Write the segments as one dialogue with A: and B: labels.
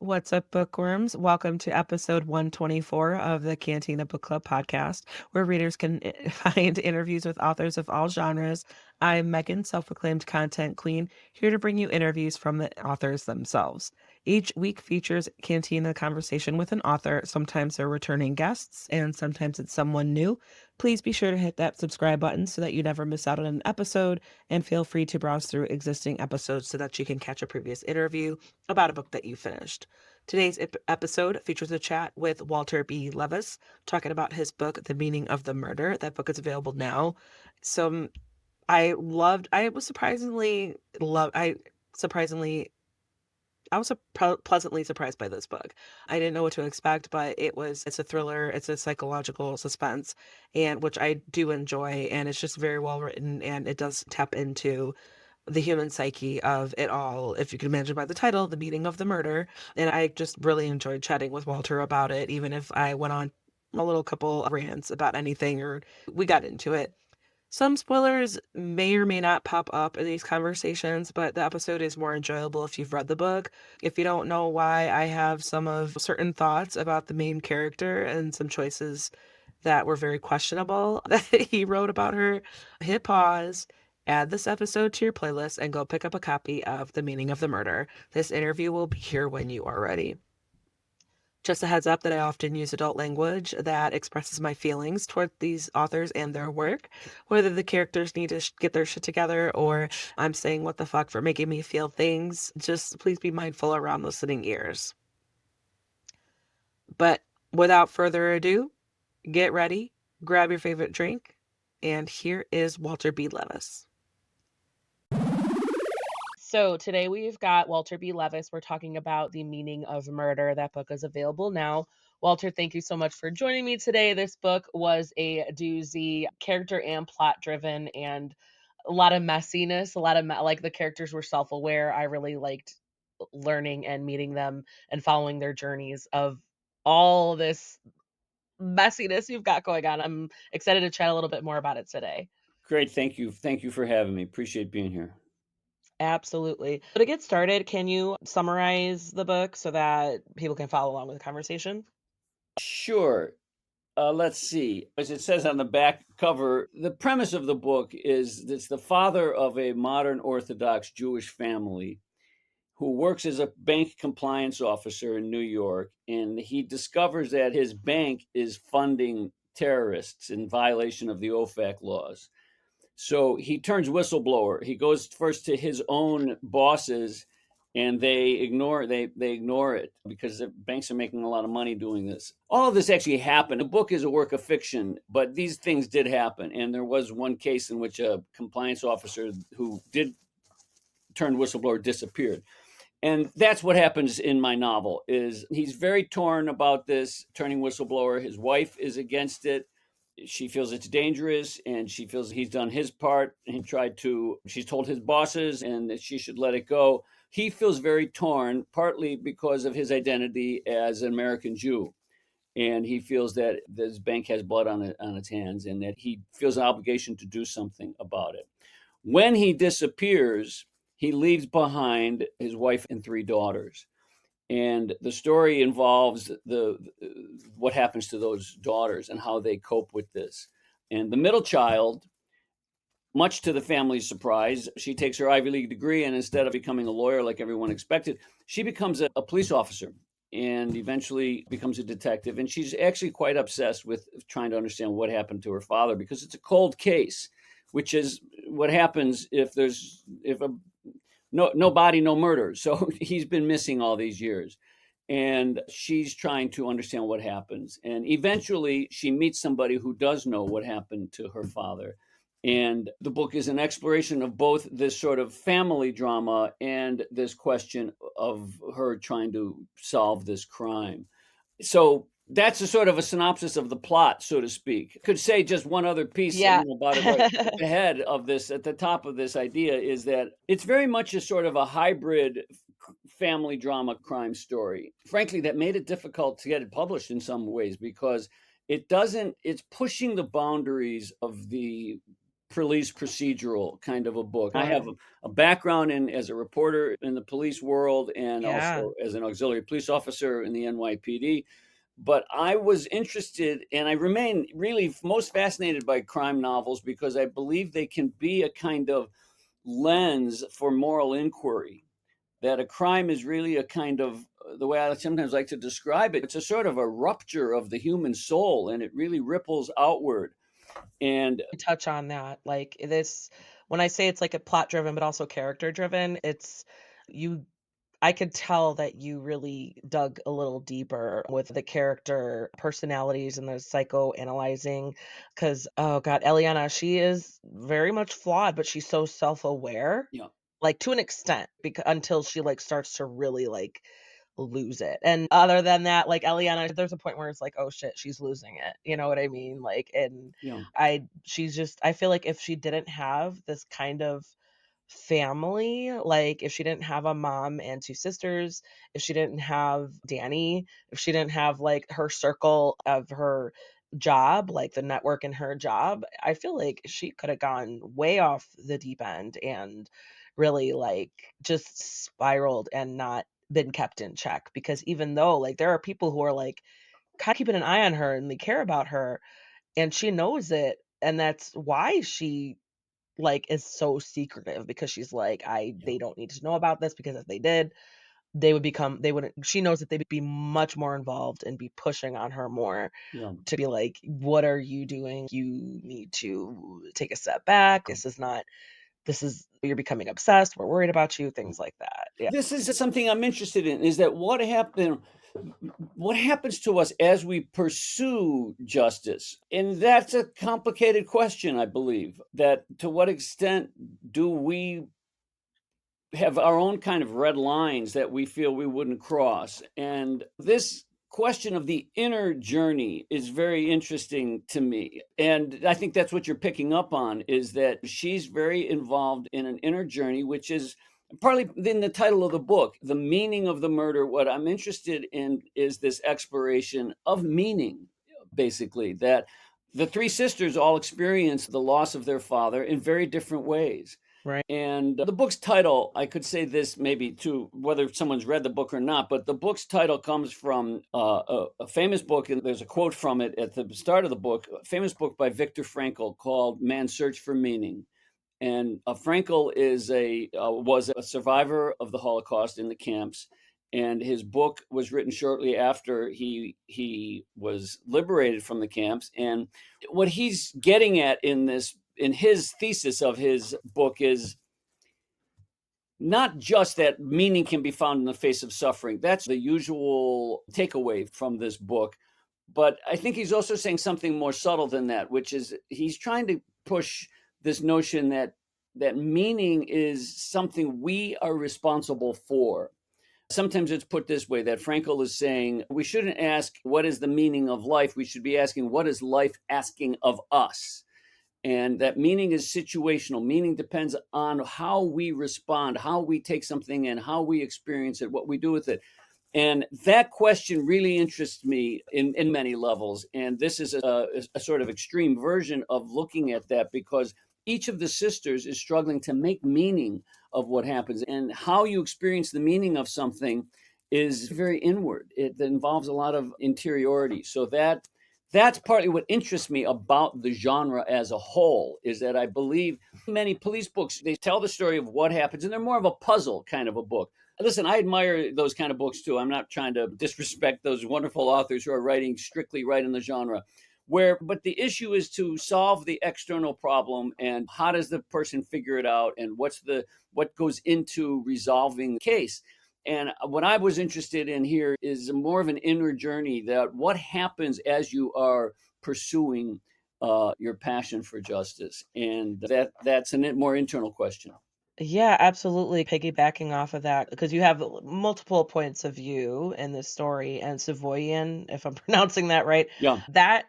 A: What's up, bookworms? Welcome to episode 124 of the Cantina Book Club podcast, where readers can find interviews with authors of all genres. I'm Megan, self proclaimed content queen, here to bring you interviews from the authors themselves. Each week features Cantina conversation with an author. Sometimes they're returning guests, and sometimes it's someone new. Please be sure to hit that subscribe button so that you never miss out on an episode, and feel free to browse through existing episodes so that you can catch a previous interview about a book that you finished. Today's episode features a chat with Walter B. Levis talking about his book, The Meaning of the Murder. That book is available now. So I was surprisingly, I was pleasantly surprised by this book. I didn't know what to expect, but it's a thriller, it's a psychological suspense, and which I do enjoy, and it's just very well written, and it does tap into the human psyche of it all, if you can imagine by the title, The Meaning of the Murder. And I just really enjoyed chatting with Walter about it, even if I went on a little couple of rants about anything or we got into it. Some spoilers may or may not pop up in these conversations, but the episode is more enjoyable if you've read the book. If you don't know why I have some of certain thoughts about the main character and some choices that were very questionable that he wrote about her, hit pause, add this episode to your playlist, and go pick up a copy of The Meaning of the Murder. This interview will be here when you are ready. Just a heads up that I often use adult language that expresses my feelings toward these authors and their work, whether the characters need to get their shit together or I'm saying what the fuck for making me feel things. Just please be mindful around listening ears. But without further ado, get ready, grab your favorite drink, and here is Walter B. Levis. So today we've got Walter B. Levis. We're talking about The Meaning of Murder. That book is available now. Walter, thank you so much for joining me today. This book was a doozy, character and plot driven, and a lot of messiness. Like the characters were self aware. I really liked learning and meeting them and following their journeys of all this messiness you've got going on. I'm excited to chat a little bit more about it today.
B: Great. Thank you. Thank you for having me. Appreciate being here.
A: Absolutely. So to get started, can you summarize the book so that people can follow along with the conversation?
B: Sure. Let's see. As it says on the back cover, the premise of the book is it's the father of a modern Orthodox Jewish family who works as a bank compliance officer in New York. And he discovers that his bank is funding terrorists in violation of the OFAC laws. So he turns whistleblower. He goes first to his own bosses, and they ignore it because the banks are making a lot of money doing this. All of this actually happened. The book is a work of fiction, but these things did happen. And there was one case in which a compliance officer who did turn whistleblower disappeared. And that's what happens in my novel is he's very torn about this turning whistleblower. His wife is against it. She feels it's dangerous and she feels he's done his part. She's told his bosses and that she should let it go. He feels very torn, partly because of his identity as an American Jew. And he feels that this bank has blood on its hands and that he feels an obligation to do something about it. When he disappears, he leaves behind his wife and 3 daughters. And the story involves what happens to those daughters and how they cope with this. And the middle child, much to the family's surprise, she takes her Ivy League degree, and instead of becoming a lawyer like everyone expected, she becomes a police officer and eventually becomes a detective. And she's actually quite obsessed with trying to understand what happened to her father because it's a cold case, which is what happens if no body, no murder. So he's been missing all these years. And she's trying to understand what happens. And eventually she meets somebody who does know what happened to her father. And the book is an exploration of both this sort of family drama and this question of her trying to solve this crime. So that's a sort of a synopsis of the plot, so to speak. Could say just one other piece
A: Yeah.
B: about it right at the head of this, at the top of this idea, is that it's very much a sort of a hybrid family drama crime story. Frankly, that made it difficult to get it published in some ways because it's pushing the boundaries of the police procedural kind of a book. I have
A: Sure.
B: a background in as a reporter in the police world and
A: Yeah.
B: also as an auxiliary police officer in the NYPD. But I was interested and I remain really most fascinated by crime novels because I believe they can be a kind of lens for moral inquiry. That a crime is really a kind of the way I sometimes like to describe it, it's a sort of a rupture of the human soul and it really ripples outward. And
A: Touch on that. Like this when I say it's like a plot driven but also character driven, it's you I could tell that you really dug a little deeper with the character personalities and the psychoanalyzing. Because oh god, Eliana, she is very much flawed, but she's so self-aware,
B: you know,
A: like, to an extent, because until she, like, starts to really, like, lose it, and other than that, like, Eliana, there's a point where it's like, "Oh shit, she's losing it," you know what I mean? Like, and
B: you know,
A: she's just I feel like if she didn't have this kind of family, like, if she didn't have a mom and 2 sisters, if she didn't have Danny, if she didn't have, like, her circle of her job, like, the network in her job, I feel like she coulda gone way off the deep end and really, like, just spiraled and not been kept in check, because even though, like, there are people who are, like, kinda keeping an eye on her and they care about her, and she knows it, and that's why she like, is so secretive, because she's like, "I
B: you
A: they
B: know,
A: don't need to know about this, because if they did, they would become they wouldn't." She knows that they would be much more involved and be pushing on her more
B: you know.
A: to be like, "What are you doing? You need to take a step back. This is you're becoming obsessed. We're worried about you," things like that. Yeah.
B: This is something I'm interested in, is that what happens to us as we pursue justice? And that's a complicated question, I believe, that to what extent do we have our own kind of red lines that we feel we wouldn't cross. And this question of the inner journey is very interesting to me. And I think that's what you're picking up on is that she's very involved in an inner journey, which is partly in the title of the book, the meaning of the murder. What I'm interested in is this exploration of meaning, basically, that the three sisters all experience the loss of their father in very different ways
A: Right.
B: and the book's title, I could say this maybe to whether someone's read the book or not, but the book's title comes from a famous book, and there's a quote from it at the start of the book, a famous book by Viktor Frankl called Man's Search for Meaning. And Frankl was a survivor of the Holocaust in the camps, and his book was written shortly after he was liberated from the camps. And what he's getting at in his thesis of his book is not just that meaning can be found in the face of suffering. That's the usual takeaway from this book. But I think he's also saying something more subtle than that, which is he's trying to push this notion that meaning is something we are responsible for. Sometimes it's put this way that Frankl is saying we shouldn't ask what is the meaning of life. We should be asking what is life asking of us, and that meaning is situational. Meaning depends on how we respond, how we take something in, how we experience it, what we do with it. And that question really interests me in many levels. And this is a sort of extreme version of looking at that because each of the sisters is struggling to make meaning of what happens. And how you experience the meaning of something is very inward. It involves a lot of interiority. So that's partly what interests me about the genre as a whole is that I believe many police books they tell the story of what happens and they're more of a puzzle kind of a book. Listen, I admire those kind of books too. I'm not trying to disrespect those wonderful authors who are writing strictly right in the genre. But the issue is to solve the external problem and how does the person figure it out and what goes into resolving the case. And what I was interested in here is more of an inner journey that what happens as you are pursuing your passion for justice, and that's a more internal question.
A: Yeah, absolutely. Piggybacking off of that, because you have multiple points of view in this story, and Savoyan, if I'm pronouncing that right,
B: Yeah,
A: that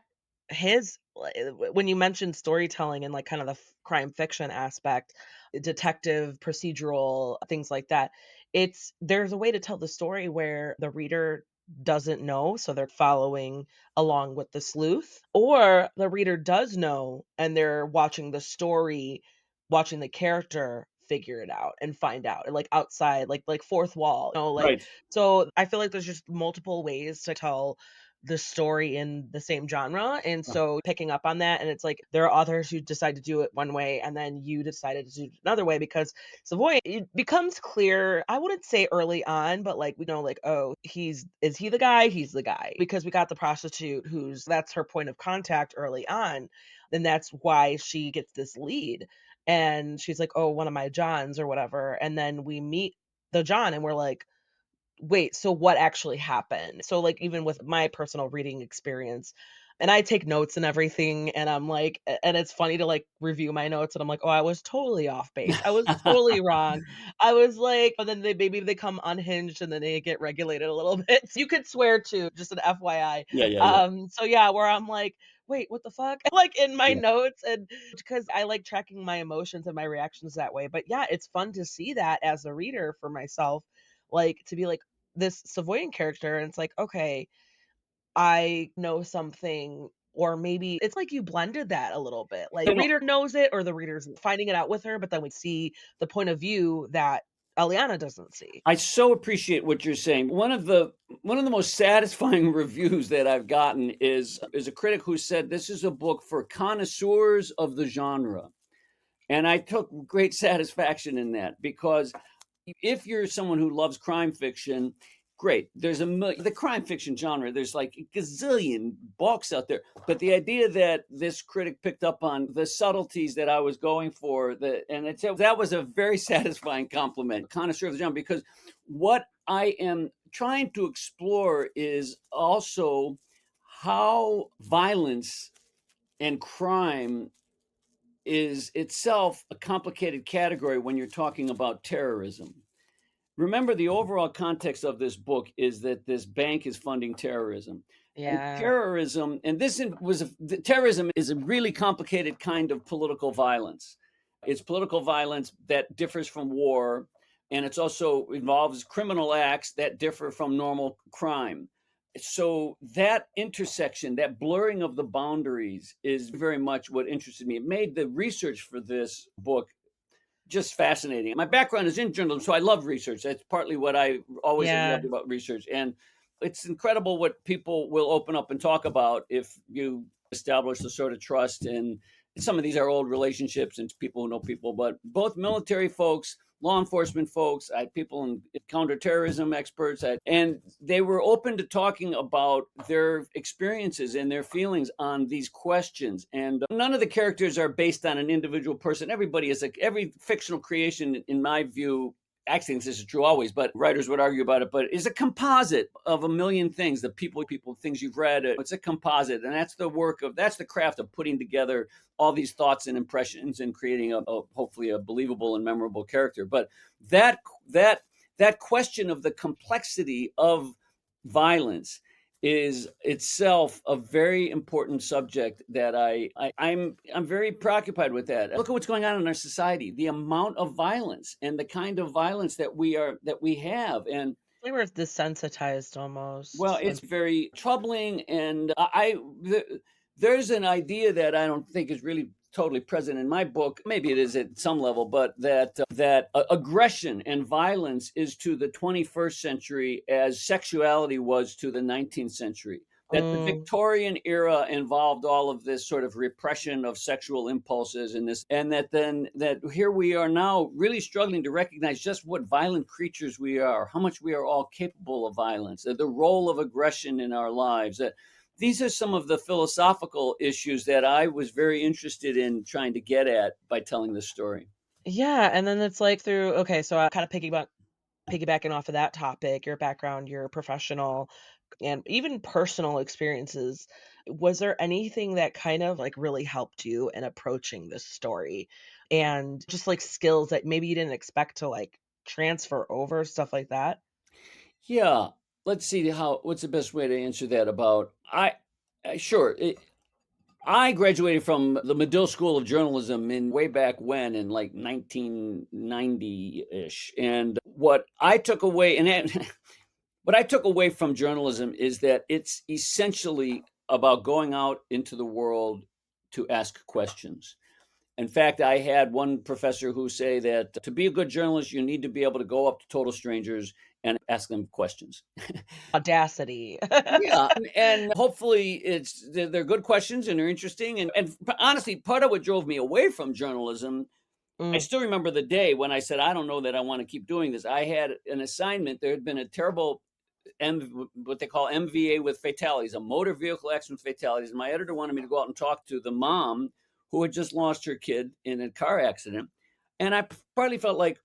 A: when you mentioned storytelling and like kind of the crime fiction aspect, detective, procedural, things like that, it's there's a way to tell the story where the reader doesn't know, so they're following along with the sleuth, or the reader does know and they're watching the story, watching the character figure it out and find out, like outside, like fourth wall, like
B: Right.
A: so I feel like there's just multiple ways to tell the story in the same genre, and
B: Uh,
A: so picking up on that, and it's like there are authors who decide to do it one way and then you decided to do it another way because Savoy, it becomes clear, I wouldn't say early on, but like we know, like, oh, he's is he the guy? He's the guy. Because we got the prostitute who's that's her point of contact early on. Then that's why she gets this lead. And she's like, oh, one of my Johns or whatever. And then we meet the John and we're like, wait, so what actually happened? So, like, even with my personal reading experience, and I take notes and everything, and I'm like and it's funny to, like, review my notes, and I'm like, "Oh, I was totally off base. I was totally wrong." I was like and then they come unhinged, and then they get regulated a little bit. So you could swear too, just an FYI.
B: yeah, yeah, yeah,
A: So yeah, where I'm like, "Wait, what the fuck?" Like, in my
B: yeah.
A: notes, and because I like tracking my emotions and my reactions that way. But yeah, it's fun to see that as a reader for myself, like, to be like, this Savoyan character, and it's like, okay, I know something, or maybe it's like you blended that a little bit. Like
B: You
A: the
B: know,
A: reader knows it or the reader's finding it out with her, but then we see the point of view that Eliana doesn't see.
B: I so appreciate what you're saying. One of the most satisfying reviews that I've gotten is a critic who said this is a book for connoisseurs of the genre. And I took great satisfaction in that because if you're someone who loves crime fiction, great. The crime fiction genre. There's like a gazillion books out there, but the idea that this critic picked up on the subtleties that I was going for, that was a very satisfying compliment, connoisseur of the genre, because what I am trying to explore is also how violence and crime is itself a complicated category when you're talking about terrorism. Remember, the overall context of this book is that this bank is funding terrorism. And
A: Yeah.
B: terrorism, and this in- was a, the, terrorism is a really complicated kind of political violence. It's political violence that differs from war, and it's also involves criminal acts that differ from normal crime. So that intersection, that blurring of the boundaries, is very much what interested me. It made the research for this book just fascinating. My background is in journalism, so I love research. That's partly what I always have
A: Yeah.
B: loved about research. And it's incredible what people will open up and talk about if you establish the sort of trust. And some of these are old relationships and people who know people, but both military folks, law enforcement folks, I had people in counterterrorism experts, and they were open to talking about their experiences and their feelings on these questions. And none of the characters are based on an individual person. Everybody is like every fictional creation, in my view. Actually, this is true always, but writers would argue about it. But is a composite of a million things. The people, things you've read. It's a composite, and that's the craft of putting together all these thoughts and impressions and creating a hopefully a believable and memorable character. But that that that question of the complexity of violence is itself a very important subject that I'm very preoccupied with that. Look at what's going on in our society, the amount of violence and the kind of violence that we have. And
A: We were desensitized
B: well,
A: almost.
B: it's very troubling, and there's an idea that I don't think is really totally present in my book. Maybe it is at some level, but that aggression and violence is to the 21st century as sexuality was to the 19th century. That the
A: Mm,
B: Victorian era involved all of this sort of repression of sexual impulses and that here we are now really struggling to recognize just what violent creatures we are, how much we are all capable of violence, the role of aggression in our lives. These are some of the philosophical issues that I was very interested in trying to get at by telling this story.
A: yeah, and then it's like through okay, so I kind of piggybacking off of that topic, your background, your professional and even personal experiences, was there anything that kind of like really helped you in approaching this story? And just like skills that maybe you didn't expect to like transfer over, stuff like that?
B: Yeah, let's see what's the best way to answer that. About I sure. I graduated from the Medill School of Journalism in way back when in like 1990-ish. And what I took away what I took away from journalism is that it's essentially about going out into the world to ask questions. In fact, I had one professor who say that to be a good journalist, you need to be able to go up to total strangers and ask them questions.
A: Audacity.
B: Yeah, and hopefully they're good questions and they're interesting, and honestly, part of what drove me away from journalism, I
A: Mm,
B: still remember the day when I said, "I don't know that I wanna keep doing this." I had an assignment, there had been a terrible what they call MVA with fatalities, a motor vehicle accident with fatalities, and my editor wanted me to go out and talk to the mom who had just lost her kid in a car accident, and I partly felt like,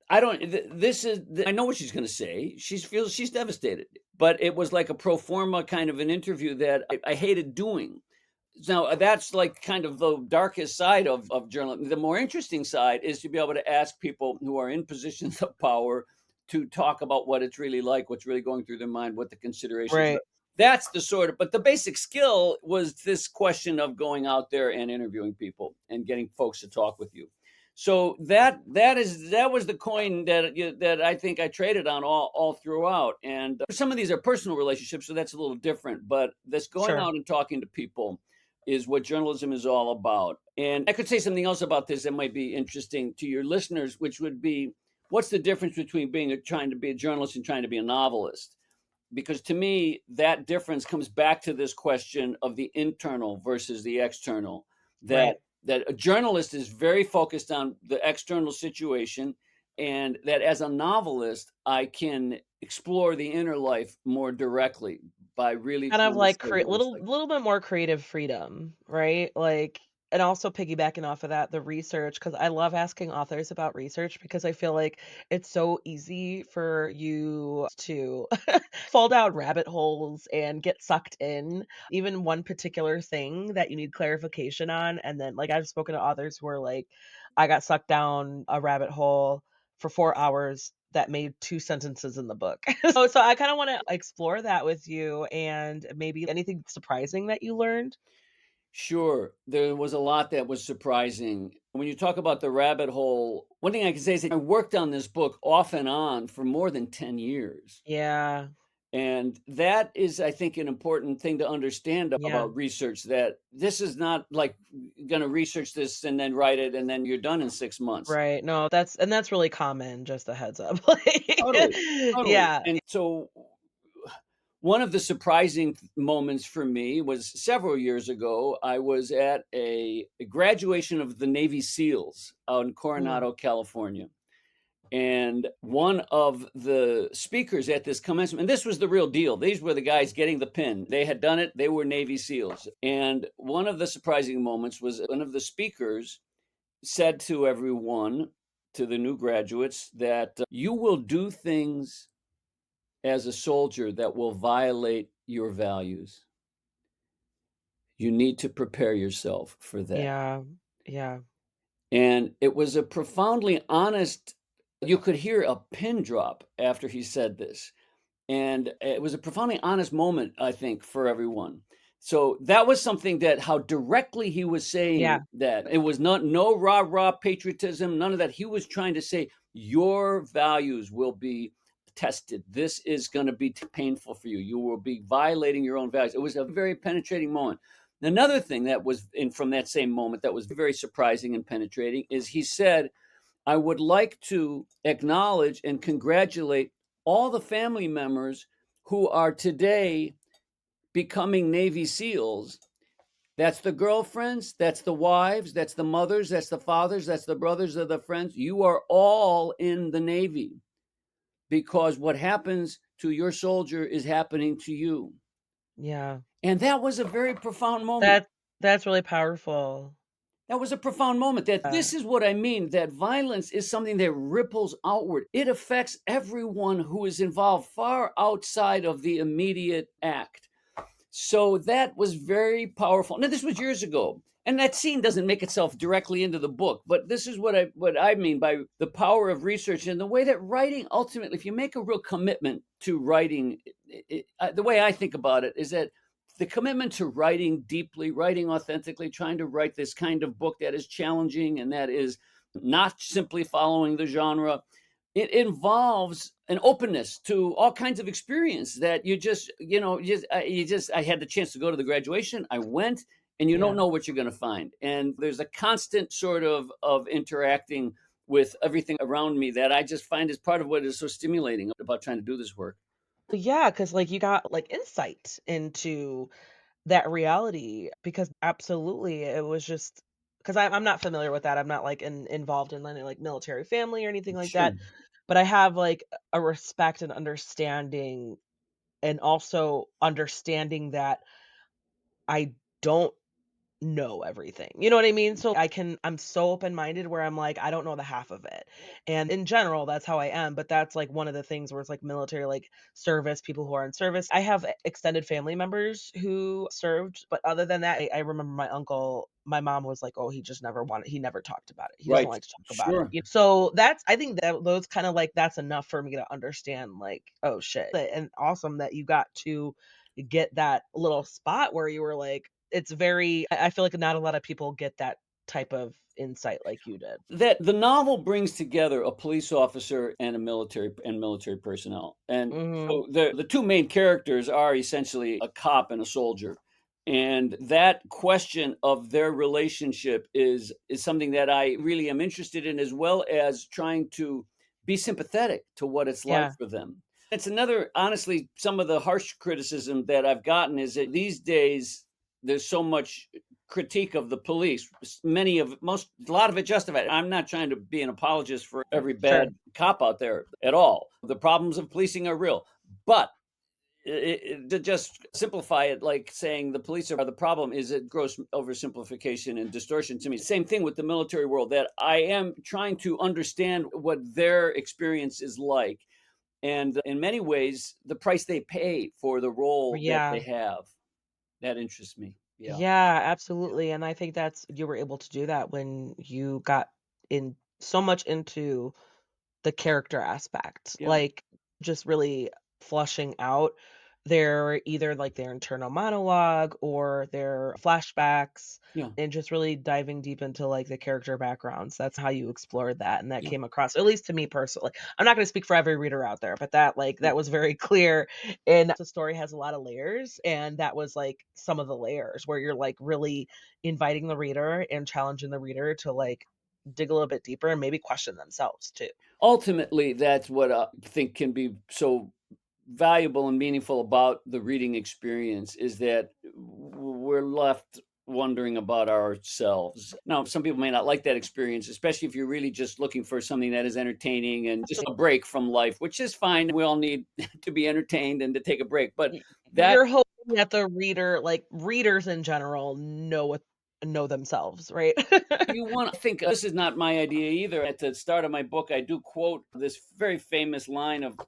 B: I don't. This is. I know what she's going to say. She feels she's devastated, but it was like a pro forma kind of an interview that I hated doing. Now, that's like kind of the darkest side of journalism. The more interesting side is to be able to ask people who are in positions of power to talk about what it's really like, what's really going through their mind, what the considerations are.
A: right.
B: That's the sort of, but the basic skill was this question of going out there and interviewing people and getting folks to talk with you. So that was the coin that I think I traded on all throughout. And some of these are personal relationships, so that's a little different. But this going
A: Sure.
B: out and talking to people is what journalism is all about. And I could say something else about this that might be interesting to your listeners, which would be, what's the difference between trying to be a journalist and trying to be a novelist? Because to me, that difference comes back to this question of the internal versus the external. That
A: Right.
B: that a journalist is very focused on the external situation, and that as a novelist, I can explore the inner life more directly by really
A: Kind of
B: trying to
A: like
B: say what it's like.
A: little bit more creative freedom, right? Like, and also piggybacking off of that, the research, because I love asking authors about research because I feel like it's so easy for you to fall down rabbit holes and get sucked in, even one particular thing that you need clarification on. And then, like, I've spoken to authors who are like, I got sucked down a rabbit hole for 4 hours that made 2 sentences in the book. So I kind of want to explore that with you and maybe anything surprising that you learned.
B: Sure, there was a lot that was surprising. When you talk about the rabbit hole, one thing I can say is that I worked on this book off and on for more than 10 years.
A: Yeah.
B: And that is, I think, an important thing to understand
A: Yeah.
B: about research, that this is not like going to research this and then write it and then you're done in 6 months.
A: Right. No, that's really common, just a heads up. Like,
B: Totally. Totally.
A: yeah.
B: And so one of the surprising moments for me was several years ago. I was at a graduation of the Navy SEALs out in
A: Mm,
B: Coronado, California. And one of the speakers at this commencement, and this was the real deal. These were the guys getting the pin. They had done it. They were Navy SEALs. And one of the surprising moments was one of the speakers said to everyone, to the new graduates, that you will do things as a soldier that will violate your values. You need to prepare yourself for that.
A: yeah. Yeah.
B: And it was a profoundly honest, you could hear a pin drop after he said this. And it was a profoundly honest moment, I think, for everyone. So that was something, that how directly he was saying
A: Yeah.
B: that. It was not no rah-rah patriotism, none of that. He was trying to say, your values will be tested. This is going to be painful for you. You will be violating your own values. It was a very penetrating moment. Another thing that was in from that same moment that was very surprising and penetrating is he said, I would like to acknowledge and congratulate all the family members who are today becoming Navy SEALs. That's the girlfriends, that's the wives, that's the mothers, that's the fathers, that's the brothers of the friends. You are all in the Navy, because what happens to your soldier is happening to you.
A: Yeah.
B: And that was a very profound moment.
A: That that's really powerful.
B: That was a profound moment, that this is what I mean, that violence is something that ripples outward. It affects everyone who is involved far outside of the immediate act. So that was very powerful. Now this was years ago. And that scene doesn't make itself directly into the book, but this is what I mean by the power of research and the way that writing ultimately, if you make a real commitment to writing, the way I think about it is that The commitment to writing deeply, writing authentically, trying to write this kind of book that is challenging and that is not simply following the genre. It involves an openness to all kinds of experience that you just, I had the chance to go to the graduation. I went, and you don't
A: Yeah.
B: know what you're going to find. And there's a constant sort of interacting with everything around me that I just find is part of what is so stimulating about trying to do this work.
A: Yeah, because like, you got, like, insight into that reality because absolutely, it was just 'cause I'm not familiar with that, I'm not, like, involved in any, like, military family or anything like
B: Sure.
A: that, but I have, like, a respect and understanding, and also understanding that I don't know everything. You know what I mean? So I'm so open-minded where I'm like, I don't know the half of it. And in general, that's how I am, but that's like one of the things where it's like military, like service, people who are in service. I have extended family members who served, but other than that, I remember my uncle, my mom was like, "Oh, he never talked about it. He doesn't
B: Right.
A: like to talk about it."
B: Sure.
A: So that's I think that those kind of like that's enough for me to understand like, oh shit. And awesome that you got to get that little spot where you were like, it's very I feel like not a lot of people get that type of insight like you did.
B: That the novel brings together a police officer and a military personnel. And
A: Mhm.
B: so the two main characters are essentially a cop and a soldier. And that question of their relationship is something that I really am interested in, as well as trying to be sympathetic to what it's like
A: Yeah.
B: for them. It's another, honestly, some of the harsh criticism that I've gotten is that these days there's so much critique of the police. Many of most a lot of it justified. I'm not trying to be an apologist for every bad
A: Sure.
B: cop out there at all. The problems of policing are real. But to just simplify it, like saying the police are the problem, is a gross oversimplification and distortion to me. Same thing with the military world, that I am trying to understand what their experience is like. And in many ways, the price they pay for the role that they
A: Yeah.
B: have, that interests me. Yeah.
A: Yeah, absolutely, and I think that's you were able to do that when you got in so much into the character aspect,
B: Yeah.
A: like, just really flushing out their internal monologue or their flashbacks,
B: Yeah.
A: and just really diving deep into, like, the character backgrounds. That's how you explored that, and that
B: Yeah.
A: came across at least to me personally. I'm not gonna speak for every reader out there, but
B: Yeah.
A: that was very clear, and the story has a lot of layers, and that was, like, some of the layers where you're, like, really inviting the reader and challenging the reader to, like, dig a little bit deeper and maybe question themselves too.
B: Ultimately, that's what I think can be so valuable and meaningful about the reading experience, is that we're left wondering about ourselves. Now, some people may not like that experience, especially if you're really just looking for something that is entertaining and just a break from life, which is fine. We all need to be entertained and to take a break. But that
A: You're hoping that the reader like, readers in general know themselves, right?
B: you want, I think this is not my idea either. At the start of my book, I do quote this very famous line of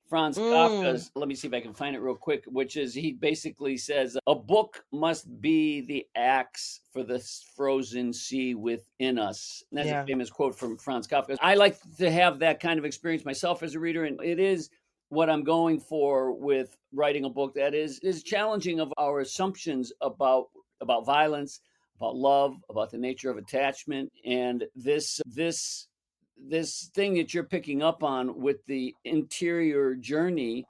B: Franz
A: Mm,
B: Kafka's, let me see if I can find it real quick, which is he basically says, "A book must be the axe for the frozen sea within us." And that's a
A: yeah,
B: famous quote from Franz Kafka. I like to have that kind of experience myself as a reader, and it is what I'm going for with writing a book that is challenging of our assumptions about violence, about love, about the nature of attachment, and this thing that you're picking up on with the interior journey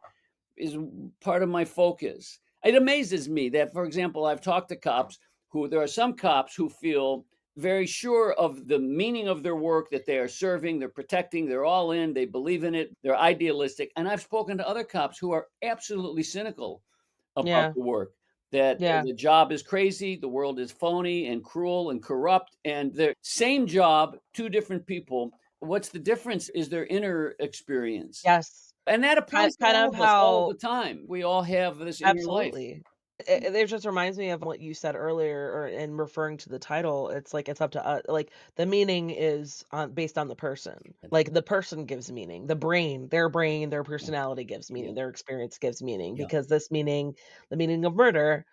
B: is part of my focus. It amazes me that, for example, I've talked to cops who there are some cops who feel very sure of the meaning of their work, that they are serving, they're protecting, they're all in, they believe in it, they're idealistic. And I've spoken to other cops who are absolutely cynical about
A: yeah,
B: the work, that
A: yeah.
B: the job is crazy, the world is phony and cruel and corrupt, and the same job, two different people. What's the difference is their inner experience.
A: Yes.
B: And that
A: Kind
B: applies to
A: kind
B: all
A: of
B: of us all
A: how
B: the time. We all have this inner life.
A: absolutely. It just reminds me of what you said earlier or in referring to the title, it's like it's up to us like, the meaning is on based on the person. Like, the person gives meaning. Their brain, their
B: Yeah,
A: personality gives
B: yeah,
A: meaning, their experience gives meaning
B: yeah,
A: because the meaning of murder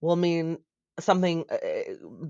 A: will mean something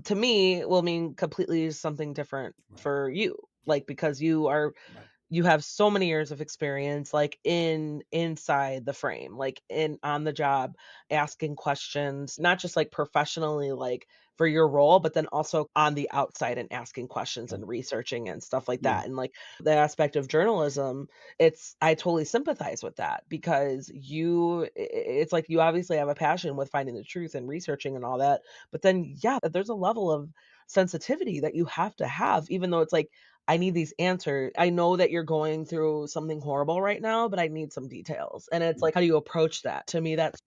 A: to me will mean completely something different
B: right,
A: for you like because you are
B: right.
A: you have so many years of experience, like, inside the frame, like, in on the job, asking questions, not just, like, professionally, like, for your role, but then also on the outside and asking questions
B: Yeah.
A: and researching and stuff like
B: Yeah.
A: that, and, like, the aspect of journalism, it's I totally sympathize with that because it's like you obviously have a passion with finding the truth and researching and all that, but then, yeah, there's a level of sensitivity that you have to have, even though it's like, I need these answers. I know that you're going through something horrible right now, but I need some details. And it's like, how do you approach that? To me, that's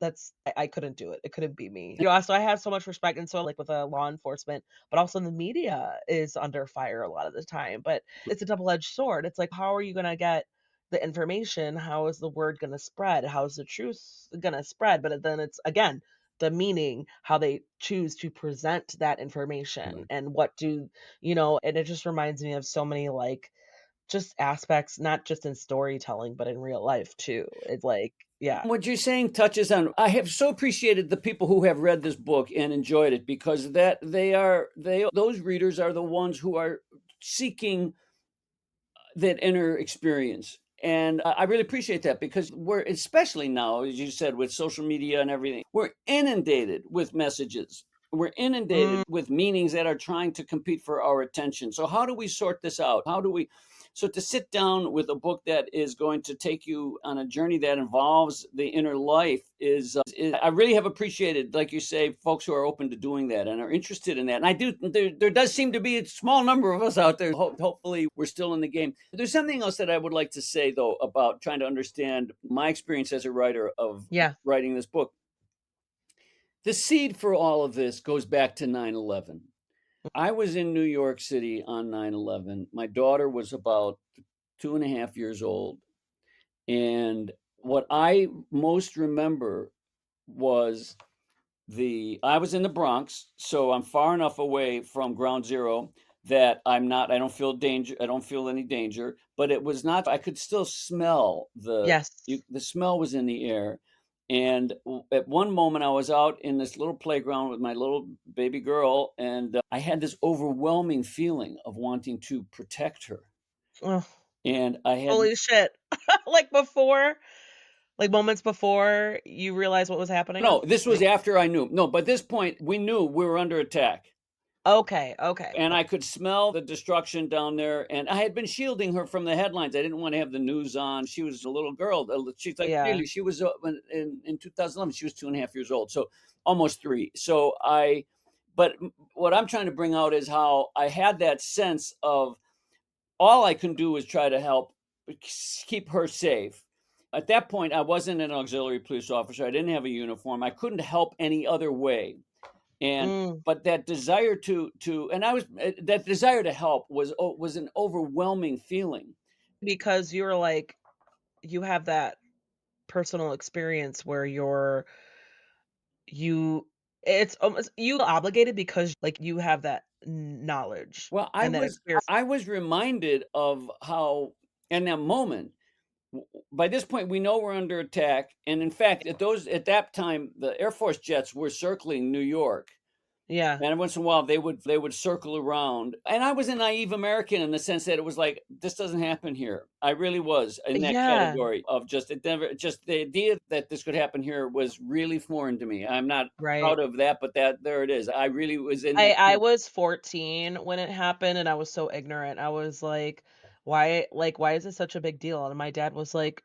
A: I couldn't do it. It couldn't be me. So I have so much respect. And so like with law enforcement, but also the media is under fire a lot of the time. But it's a double-edged sword. It's like, how are you gonna get the information? How is the word gonna spread? How is the truth gonna spread? But then it's again the meaning, how they choose to present that information
B: Right.
A: and what do and it just reminds me of so many, like, just aspects, not just in storytelling, but in real life too. It's like yeah.
B: What you're saying touches on I have so appreciated the people who have read this book and enjoyed it because that they those readers are the ones who are seeking that inner experience. And I really appreciate that because we're, especially now, as you said, with social media and everything, we're inundated with messages. We're
A: Mm,
B: inundated with meanings that are trying to compete for our attention. So, how do we sort this out? How do we? So, to sit down with a book that is going to take you on a journey that involves the inner life I really have appreciated, like you say, folks who are open to doing that and are interested in that. And I do, there does seem to be a small number of us out there. Hopefully, we're still in the game. There's something else that I would like to say, though, about trying to understand my experience as a writer of
A: yeah.
B: writing this book. The seed for all of this goes back to 9/11. I was in New York City on 9/11. My daughter was about 2.5 years old. And what I most remember was I was in the Bronx, so I'm far enough away from ground zero that I don't feel danger, I don't feel any danger, but it was not I could still smell
A: Yes.
B: the smell was in the air. And at one moment I was out in this little playground with my little baby girl, and I had this overwhelming feeling of wanting to protect her.
A: Ugh,
B: And I had
A: holy shit. Like, before like, moments before you realize what was happening?
B: no, this was after I knew. No, by this point we knew we were under attack.
A: Okay, okay.
B: And I could smell the destruction down there, and I had been shielding her from the headlines. I didn't wanna have the news on. She was a little girl, she's like
A: Yeah.
B: really, she was, when in 2011, she was 2.5 years old, so almost 3. So I but m what I'm trying to bring out is how I had that sense of all I can do is try to help keep her safe. At that point, I wasn't an auxiliary police officer. I didn't have a uniform. I couldn't help any other way. And
A: Mm,
B: but that desire to and I was that desire to help was an overwhelming feeling.
A: because you're like you have that personal experience where you it's almost you obligated because, like, you have that knowledge
B: Well,
A: and that experience.
B: I was reminded of how in that moment, by this point we know we're under attack, and in fact, at that time the Air Force jets were circling New York.
A: Yeah.
B: And every once in a while, they would circle around, and I was a naive American in the sense that it was like, "This doesn't happen here." I really was in that
A: Yeah,
B: category of just it never just the idea that this could happen here was really foreign to me. I'm not
A: right.
B: proud of that, but there it is. I really was in
A: I
B: that.
A: was 14 when it happened, and I was so ignorant. I was why is this such a big deal?" And my dad was like,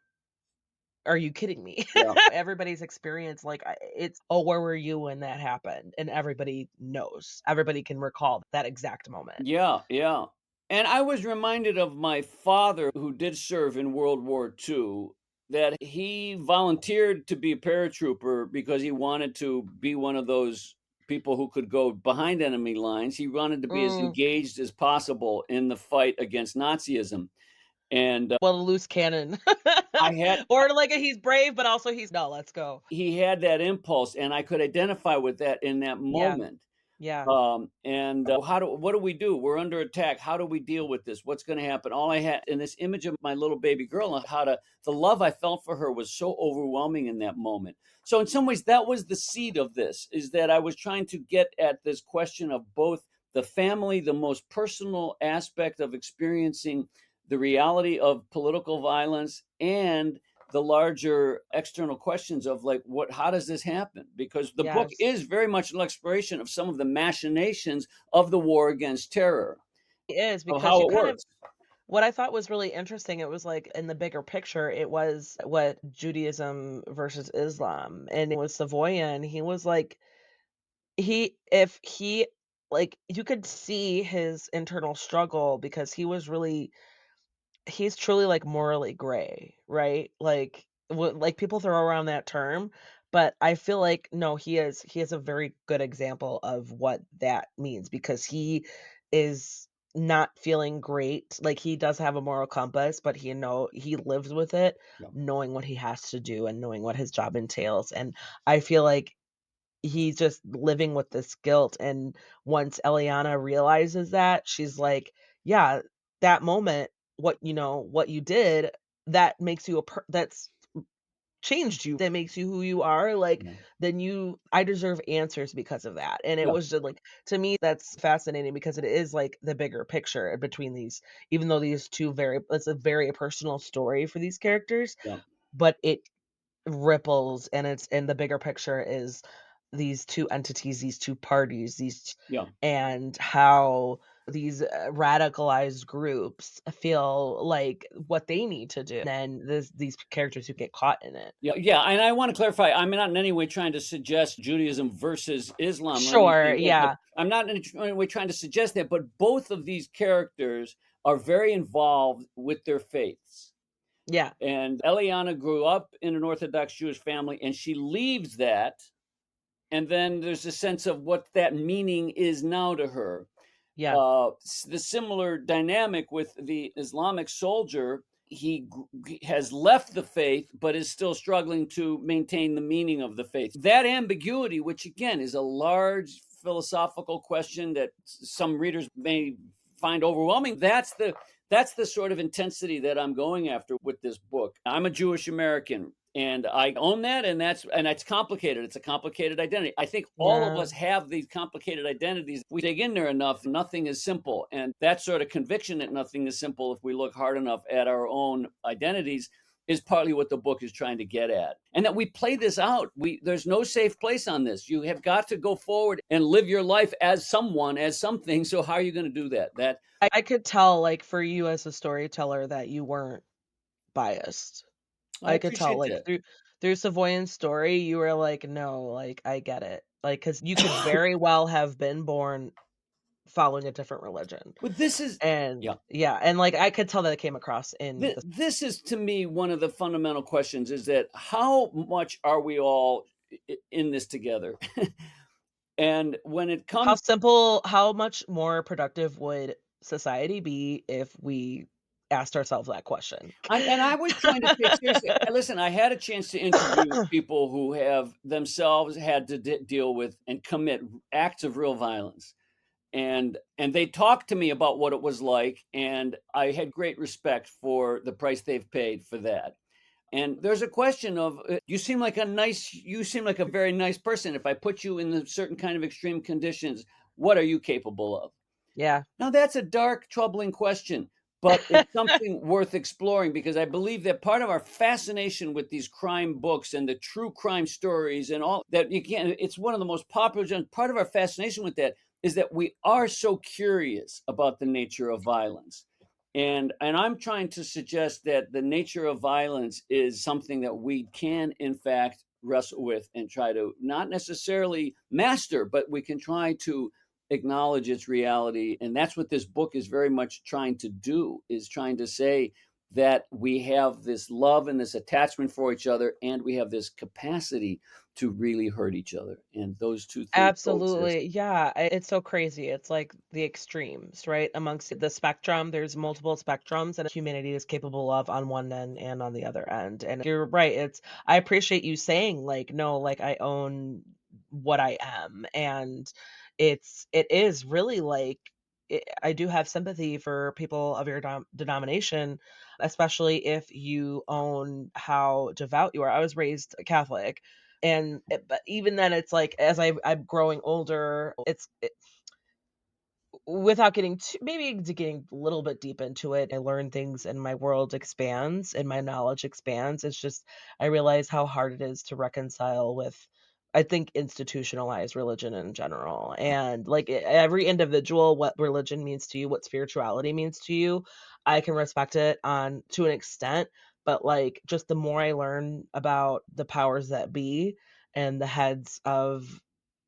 A: "Are you kidding me?"
B: Yeah.
A: Everybody's experience, like, it's, "Oh, where were you when that happened?" And everybody knows. Everybody can recall that exact moment.
B: Yeah, yeah. And I was reminded of my father who did serve in World War II, that he volunteered to be a paratrooper because he wanted to be one of those people who could go behind enemy lines. He wanted to be as
A: Mm,
B: engaged as possible in the fight against Nazism. And
A: well, a loose cannon.
B: I had
A: Or, like, he's brave, but also he's, "No, let's go."
B: he had that impulse, and I could identify with that in that
A: Yeah,
B: moment.
A: yeah.
B: And what do we do? We're under attack. How do we deal with this? What's going to happen? All I had in this image of my little baby girl, and the love I felt for her was so overwhelming in that moment. So in some ways, that was the seed of this, is that I was trying to get at this question of both the family, the most personal aspect of experiencing the reality of political violence and the larger external questions of like what how does this happen, because the book
A: Yes.
B: is very much an exploration of some of the machinations of the war against terror,
A: It is
B: of
A: because
B: how
A: you
B: it
A: kind of
B: works.
A: what I thought was really interesting, it was like in the bigger picture, it was what Judaism versus Islam, and it was Savoyan, he was like he if he like, you could see his internal struggle because he's truly, like, morally gray, right? Like, people throw around that term, but I feel like, no, he is a very good example of what that means because he is not feeling great, like, he does have a moral compass, but he lives with it,
B: Yeah,
A: knowing what he has to do and knowing what his job entails, and I feel like he's just living with this guilt, and once Eliana realizes that, she's like, "Yeah, that moment, what you did, that makes you that's changed you, that makes you who you are, like,
B: yeah,
A: then you I deserve answers because of that." And it
B: yeah,
A: was just like to me, that's fascinating because it is, like, the bigger picture between these even though these 2 very it's a very personal story for these characters,
B: yeah,
A: but it ripples, and the bigger picture is these 2 entities, these 2 parties,
B: yeah.
A: and how these, radicalized groups feel like what they need to do, and these characters who get caught in it.
B: Yeah, yeah, and I wanna clarify, I'm not in any way trying to suggest Judaism versus Islam or
A: Sure,
B: anything, but
A: yeah,
B: I'm not in any way trying to suggest that, but both of these characters are very involved with their faiths.
A: yeah,
B: And Eliana grew up in an Orthodox Jewish family, and she leaves that, and then there's a sense of what that meaning is now to her.
A: yeah,
B: The similar dynamic with the Islamic soldier, he has left the faith, but is still struggling to maintain the meaning of the faith. That ambiguity, which again is a large philosophical question that some readers may find overwhelming, that's the sort of intensity that I'm going after with this book. I'm a Jewish American, and I own that, and that's complicated. It's a complicated identity. I think all of
A: yeah.
B: us have these complicated identities. We dig in there enough, nothing is simple, and that sort of conviction that nothing is simple, if we look hard enough at our own identities, is partly what the book is trying to get at. And that we play this out. There's no safe place on this. You have got to go forward and live your life as someone, as something. So how are you going to do that?
A: I could tell, like, for you as a storyteller that you weren't biased.
B: I
A: I could tell,
B: appreciate
A: like,
B: that.
A: through Savoyan's story, you were like, "No, like, I get it." Like, because you could very well have been born following a different religion.
B: But this is
A: And
B: yeah.
A: yeah, and, like, I could tell that it came across in the
B: This is to me one of the fundamental questions, is that how much are we all in this together? And when it comes,
A: how much more productive would society be if we asked ourselves that question?
B: I was trying to take seriously. Listen, I had a chance to interview people who have themselves had to deal with and commit acts of real violence, and they talked to me about what it was like, and I had great respect for the price they've paid for that. And there's a question of, you seem like a very nice person. If I put you in a certain kind of extreme conditions, what are you capable of?
A: Yeah.
B: Now that's a dark, troubling question, but it's something worth exploring, because I believe that part of our fascination with these crime books and the true crime stories and all that, you can't, it's one of the most popular part of our fascination with that is that we are so curious about the nature of violence. And I'm trying to suggest that the nature of violence is something that we can in fact wrestle with and try to not necessarily master, but we can try to acknowledge its reality. And that's what this book is very much trying to do, is trying to say that we have this love and this attachment for each other, and we have this capacity to really hurt each other, and those two things coexist.
A: Absolutely. Yeah, it's so crazy. It's like the extremes, right? Amongst the spectrum, there's multiple spectrums and humanity is capable of on one end and on the other end. And you're right. I appreciate you saying like, no, like I own what I am. And it is really like, I do have sympathy for people of your denomination, especially if you own how devout you are. I was raised Catholic, but even then, it's like, as I'm growing older, without getting too maybe getting a little bit deep into it, I learn things and my world expands and my knowledge expands. It's just I realize how hard it is to reconcile with, I think, institutionalized religion in general. And like every individual, what religion means to you, what spirituality means to you, I can respect it on to an extent. But like just the more I learn about the powers that be and the heads of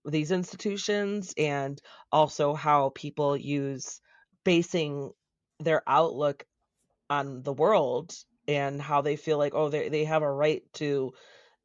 A: these institutions, and also how people use basing their outlook on the world and how they feel like, oh, they have a right to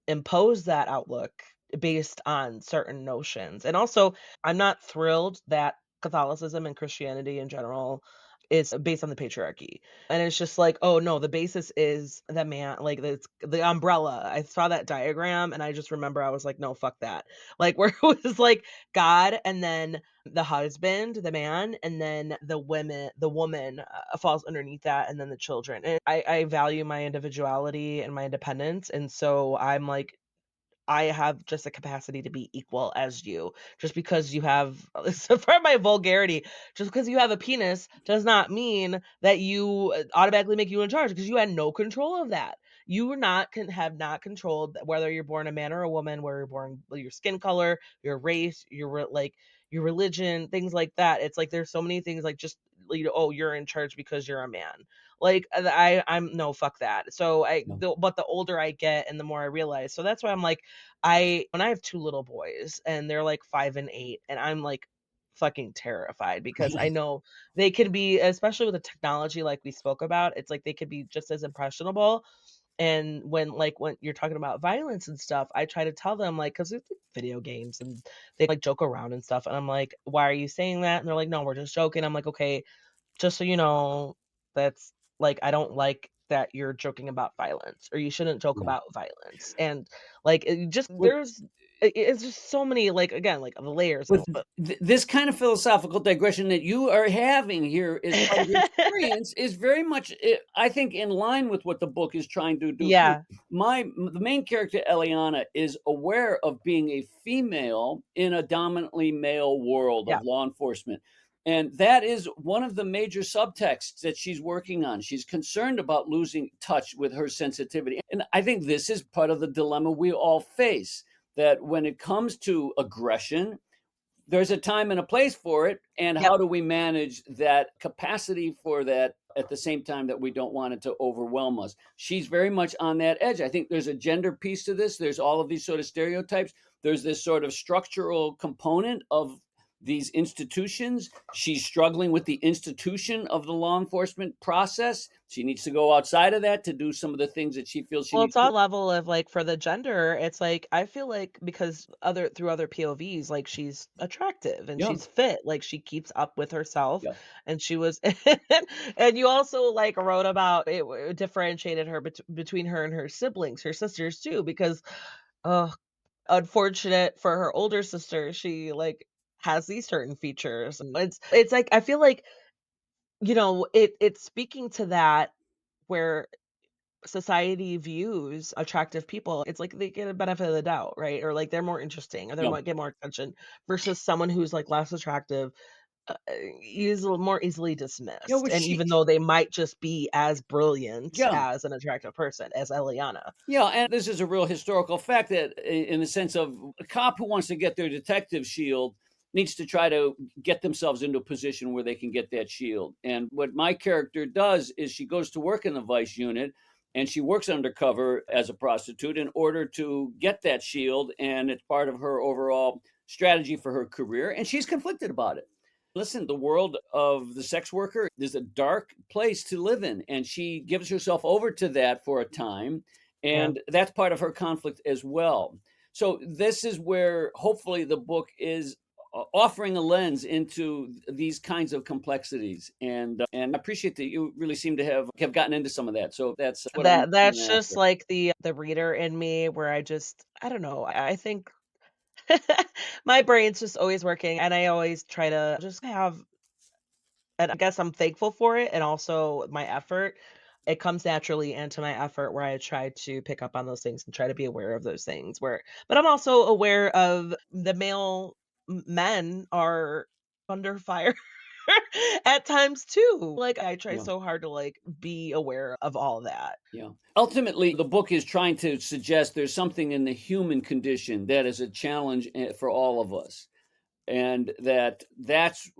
A: impose that outlook based on certain notions. And also, I'm not thrilled that Catholicism and Christianity in general is based on the patriarchy. And it's just like, oh no, the basis is the man, like the umbrella. I saw that diagram and I just remember I was like, no, fuck that. Like where it was like God and then the husband, the man, and then the woman falls underneath that, and then the children. And I value my individuality and my independence. And so I'm like, I have just a capacity to be equal as you. Just because you have so for my vulgarity, just because you have a penis does not mean that you automatically make you in charge because you had no control of that. You were not can have not controlled whether you're born a man or a woman, where you're born, your skin color, your race, like your religion, things like that. It's like there's so many things like just oh, you're in charge because you're a man. Like I'm no, fuck that. So
B: No.
A: but the older I get and the more I realize. So that's why I'm like I have 2 little boys, and they're, like, 5 and 8, and I'm, like, fucking terrified because I know they could be, especially with the technology like we spoke about, it's like they could be just as impressionable. And when you're talking about violence and stuff, I try to tell them, like, 'cause it's video games and they, like, joke around and stuff, and I'm like, "Why are you saying that?" And they're like, "No, we're just joking." I'm like, "Okay, just so you know, that's like, I don't like that you're joking about violence, or you shouldn't joke
B: Yeah.
A: about violence." And, like, it just
B: With
A: it's just so many, like, again, like, the layers of
B: with
A: it.
B: this kind of philosophical digression that you are having here as part of your experience is very much, I think, in line with what the book is trying to do too.
A: Yeah,
B: The main character, Eliana, is aware of being a female in a dominantly male world of
A: yeah.
B: law enforcement, and that is one of the major subtexts that she's working on. She's concerned about losing touch with her sensitivity, and I think this is part of the dilemma we all face, that when it comes to aggression, there's a time and a place for it, and
A: Yep.
B: how do we manage that capacity for that at the same time that we don't want it to overwhelm us? She's very much on that edge. I think there's a gender piece to this. There's all of these sort of stereotypes. There's this sort of structural component of these institutions. She's struggling with the institution of the law enforcement process. She needs to go outside of that to do some of the things that she feels she
A: Well,
B: needs
A: it's all
B: to.
A: level of, like, for the gender, it's like, I feel like because other POVs, like, she's attractive and
B: Yeah,
A: she's fit, like, she keeps up with herself,
B: yeah,
A: and she was and you also, like, wrote about it differentiated her between her and her siblings, her sisters too, because, oh, unfortunate for her older sister, she, like, has these certain features, and it's like, I feel like, it's speaking to that where society views attractive people, it's like they get a benefit of the doubt, right? Or like they're more interesting, or they
B: yeah,
A: might get more attention versus someone who's like less attractive, is a little more easily
B: yeah.
A: dismissed.
B: Well,
A: And even though they might just be as brilliant
B: yeah.
A: as an attractive person as Eliana.
B: Yeah, and this is a real historical fact that in the sense of a cop who wants to get their detective shield needs to try to get themselves into a position where they can get that shield. And what my character does is she goes to work in the vice unit and she works undercover as a prostitute in order to get that shield, and it's part of her overall strategy for her career, and she's conflicted about it. Listen, the world of the sex worker is a dark place to live in, and she gives herself over to that for a time,
A: Yeah.
B: and that's part of her conflict as well. So this is where hopefully the book is offering a lens into these kinds of complexities, and I appreciate that you really seem to have gotten into some of that. So that's what I'm
A: That's just
B: after.
A: like the reader in me where I don't know, I think my brain's just always working, and I always try to just have, and I guess I'm thankful for it and also my effort. It comes naturally into my effort where I try to pick up on those things and try to be aware of those things where, but I'm also aware of the male men are under fire. at times too. Like, I try
B: Yeah.
A: so hard to, like, be aware of all that.
B: Yeah. Ultimately, the book is trying to suggest there's something in the human condition that is a challenge for all of us. And that's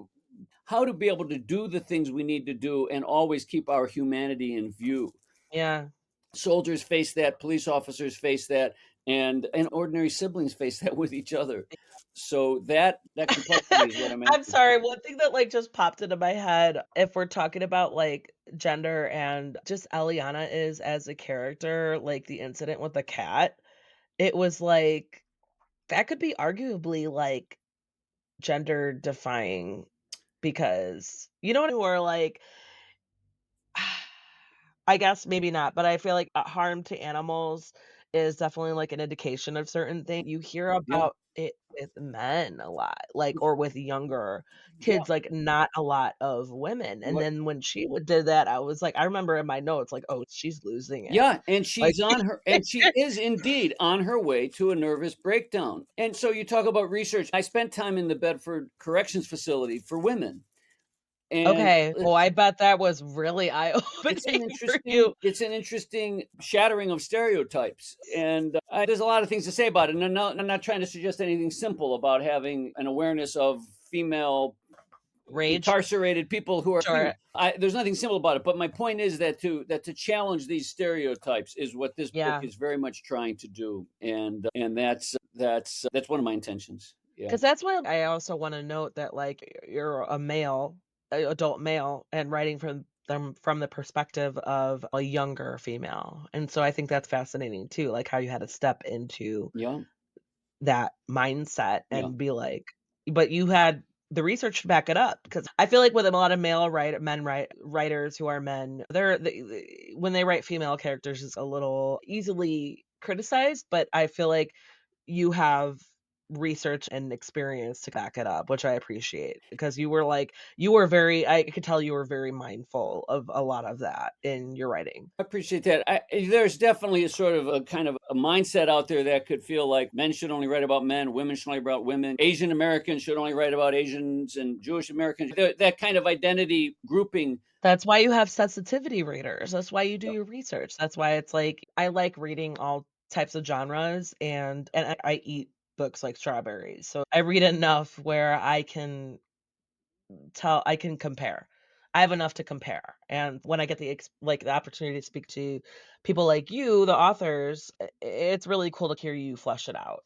B: how to be able to do the things we need to do and always keep our humanity in view.
A: Yeah.
B: Soldiers face that, police officers face that, and ordinary siblings face that with each other. So that complexity is what I'm
A: I'm
B: after.
A: sorry, one thing that, like, just popped into my head, if we're talking about, like, gender and just Eliana is as a character, like, the incident with the cat, it was like that could be arguably, like, gender defying because you know what who are like I guess maybe not, but I feel like, harm to animals is definitely, like, an indication of certain things. You hear
B: Yeah.
A: about it with men a lot, like, or with younger
B: Yeah.
A: kids, like, not a lot of women, and
B: What
A: then when she would did that, I was like I remember in my notes, like, "Oh, she's losing it."
B: Yeah,
A: Like
B: and she is indeed on her way to a nervous breakdown. And so you talk about research. I spent time in the Bedford Corrections Facility for women, and
A: Okay. Oh, I bet that was really eye-opening for you.
B: it's an interesting shattering of stereotypes, and, there's a lot of things to say about it, and I'm not trying to suggest anything simple about having an awareness of female
A: Rage?
B: incarcerated people who are
A: Sure.
B: there's nothing simple about it, but my point is that to challenge these stereotypes is what this book
A: Yeah.
B: is very much trying to do, and that's one of my intentions. Yeah,
A: 'Cause that's why I also wanna note that, like, you're a male, a adult male, and writing from the perspective of a younger female, and so I think that's fascinating too, like, how you had to step into
B: yeah,
A: that mindset
B: yeah.
A: and be like but you had the research to back it up because I feel like with a lot of male writers who are men, when they write female characters, it's a little easily criticized, but I feel like you have research and experience to back it up, which I appreciate because you were very I could tell you were very mindful of a lot of that in your writing.
B: I appreciate that. There's definitely a sort of a kind of a mindset out there that could feel like men should only write about men, women should only write about women, Asian Americans should only write about Asians, and Jewish Americans. That kind of identity grouping.
A: That's why you have sensitivity readers. That's why you do your research. That's why it's like I like reading all types of genres and I eat books like strawberries. So I read enough where I can compare. I have enough to compare. And when I get the opportunity to speak to people like you, the authors, it's really cool to hear you flesh it out.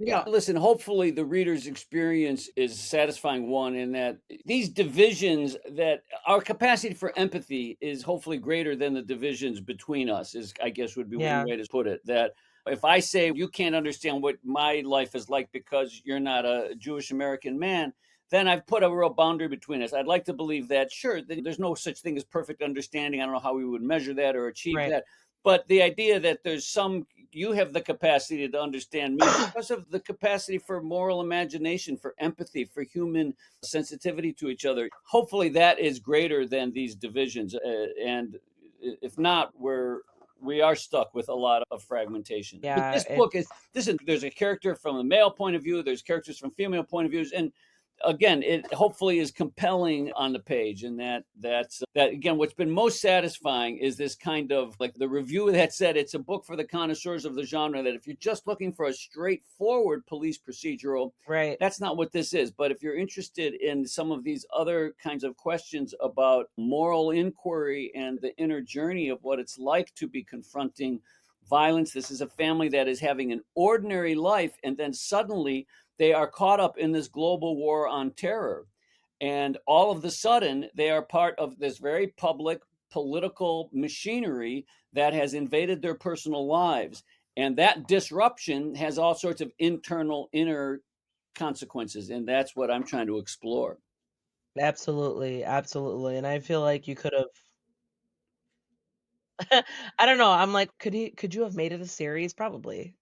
B: Yeah, listen, hopefully the reader's experience is satisfying one in that these divisions that our capacity for empathy is hopefully greater than the divisions between us is I guess would be one
A: Yeah,
B: way to put it. That if I say you can't understand what my life is like because you're not a Jewish American man, then I've put a real boundary between us. I'd like to believe that sure, there's no such thing as perfect understanding. I don't know how we would measure that or achieve
A: right.
B: that. But the idea that there's some you have the capacity to understand me because of the capacity for moral imagination, for empathy, for human sensitivity to each other. Hopefully, that is greater than these divisions, and if not, we are stuck with a lot of fragmentation. But
A: Yeah,
B: this book is
A: it's
B: this is there's a character from a male point of view, there's characters from female point of views, and again, it hopefully is compelling on the page, and that again. What's been most satisfying is this kind of like the review that said it's a book for the connoisseurs of the genre. That if you're just looking for a straightforward police procedural,
A: right.
B: that's not what this is. But if you're interested in some of these other kinds of questions about moral inquiry and the inner journey of what it's like to be confronting violence, this is a family that is having an ordinary life, and then suddenly they are caught up in this global war on terror. And all of the sudden, they are part of this very public political machinery that has invaded their personal lives. And that disruption has all sorts of inner consequences. And that's what I'm trying to explore.
A: Absolutely, absolutely, and I feel like you could've I don't know, I'm like, could you have made it a series? Probably.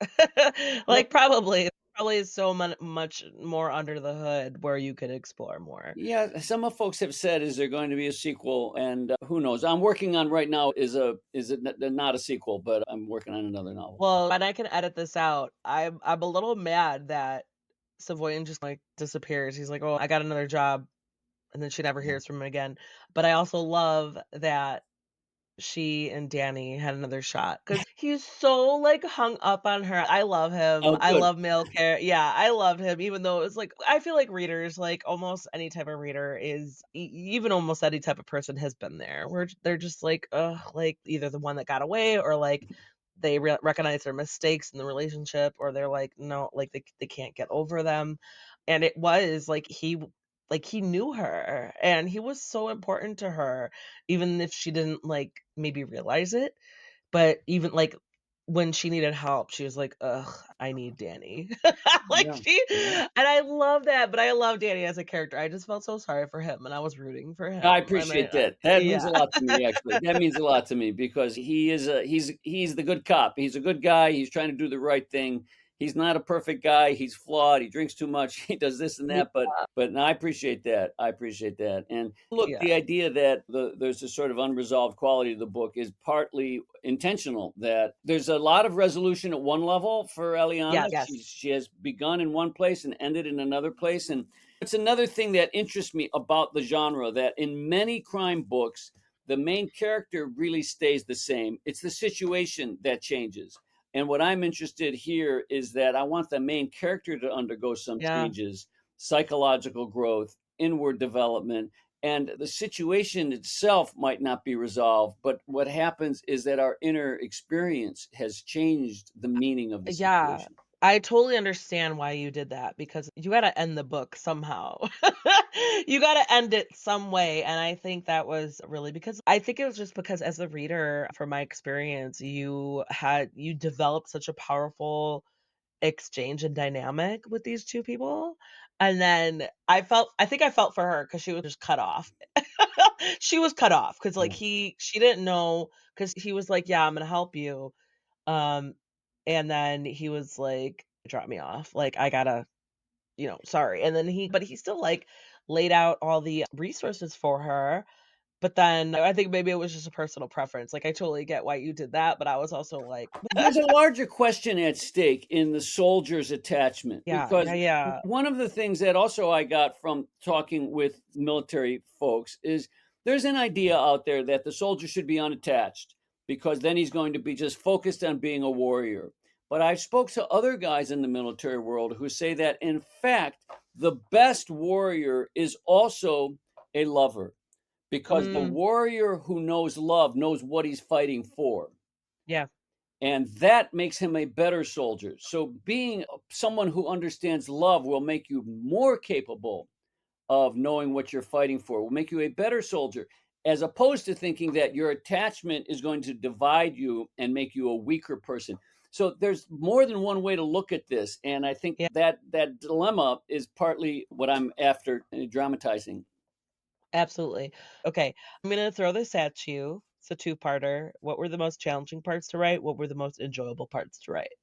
B: Well,
A: Like, probably. Probably is so much more under the hood where you could explore more.
B: yeah, some of folks have said, "Is there going to be a sequel?" And who knows? I'm working on right now is it not a sequel, but I'm working on another novel.
A: Well, and I can edit this out. I'm a little mad that Savoyan just, like, disappears. He's like, "Oh, I got another job." and then she never
B: Yeah.
A: hears from him again. But I also love that she and Danny had another shot because he's so, like, hung up on her. I love him.
B: Oh,
A: I
B: good.
A: love male yeah, I loved him even though it's like I feel like readers, like, almost any type of reader is even almost any type of person has been there, where they're just like, ugh, like, either the one that got away or, like, they recognize their mistakes in the relationship or they're like, no, like, they can't get over them, and it was like like, he knew her, and he was so important to her, even if she didn't, like, maybe realize it, but even, like, when she needed help, she was like, "Ugh, I need Danny." Like,
B: Yeah,
A: she
B: yeah.
A: and I love that, but I love Danny as a character. I just felt so sorry for him, and I was rooting for
B: I
A: him, and
B: appreciate
A: I
B: that. That means a
A: yeah.
B: lot to me, actually. That means a lot to me because he's the good cop. He's a good guy. He's trying to do the right thing. He's not a perfect guy. He's flawed. He drinks too much. He does this and
A: Yeah,
B: that. But no, I appreciate that. I appreciate that. And look,
A: yeah.
B: the idea that there's a sort of unresolved quality to the book is partly intentional. That there's a lot of resolution at one level for Eliana.
A: Yes.
B: She has begun in one place and ended in another place, and it's another thing that interests me about the genre that in many crime books, the main character really stays the same. It's the situation that changes. And what I'm interested here is that I want the main character to undergo some
A: Yeah.
B: changes, psychological growth, inward development, and the situation itself might not be resolved. But what happens is that our inner experience has changed the meaning of the
A: Yeah,
B: situation.
A: I totally understand why you did that because you gotta end the book somehow. You gotta end it some way, and I think that was really because I think it was just because as a reader, from my experience, you developed such a powerful exchange and dynamic with these 2 people, and then I think I felt for her because she was just cut off. She was cut off because like,
B: Yeah.
A: she didn't know because he was like, "Yeah, I'm gonna help you." Um, and then he was like, "Drop me off, like, I gotta sorry." And then he still, like, laid out all the resources for her, but then I think maybe it was just a personal preference, like, I totally get why you did that, but I was also like
B: There's a larger question at stake in the soldier's attachment
A: Yeah, yeah,
B: because
A: yeah.
B: one of the things that also I got from talking with military folks is there's an idea out there that the soldier should be unattached because then he's going to be just focused on being a warrior. But I spoke to other guys in the military world who say that in fact the best warrior is also a lover because the
A: Mm,
B: warrior who knows love knows what he's fighting for,
A: yeah,
B: and that makes him a better soldier. So being someone who understands love will make you more capable of knowing what you're fighting for, will make you a better soldier, as opposed to thinking that your attachment is going to divide you and make you a weaker person. So there's more than one way to look at this, and I think
A: yeah,
B: that that dilemma is partly what I'm after dramatizing.
A: absolutely. Okay, I'm gonna throw this at you. It's a two-parter. What were the most challenging parts to write? What were the most enjoyable parts to write?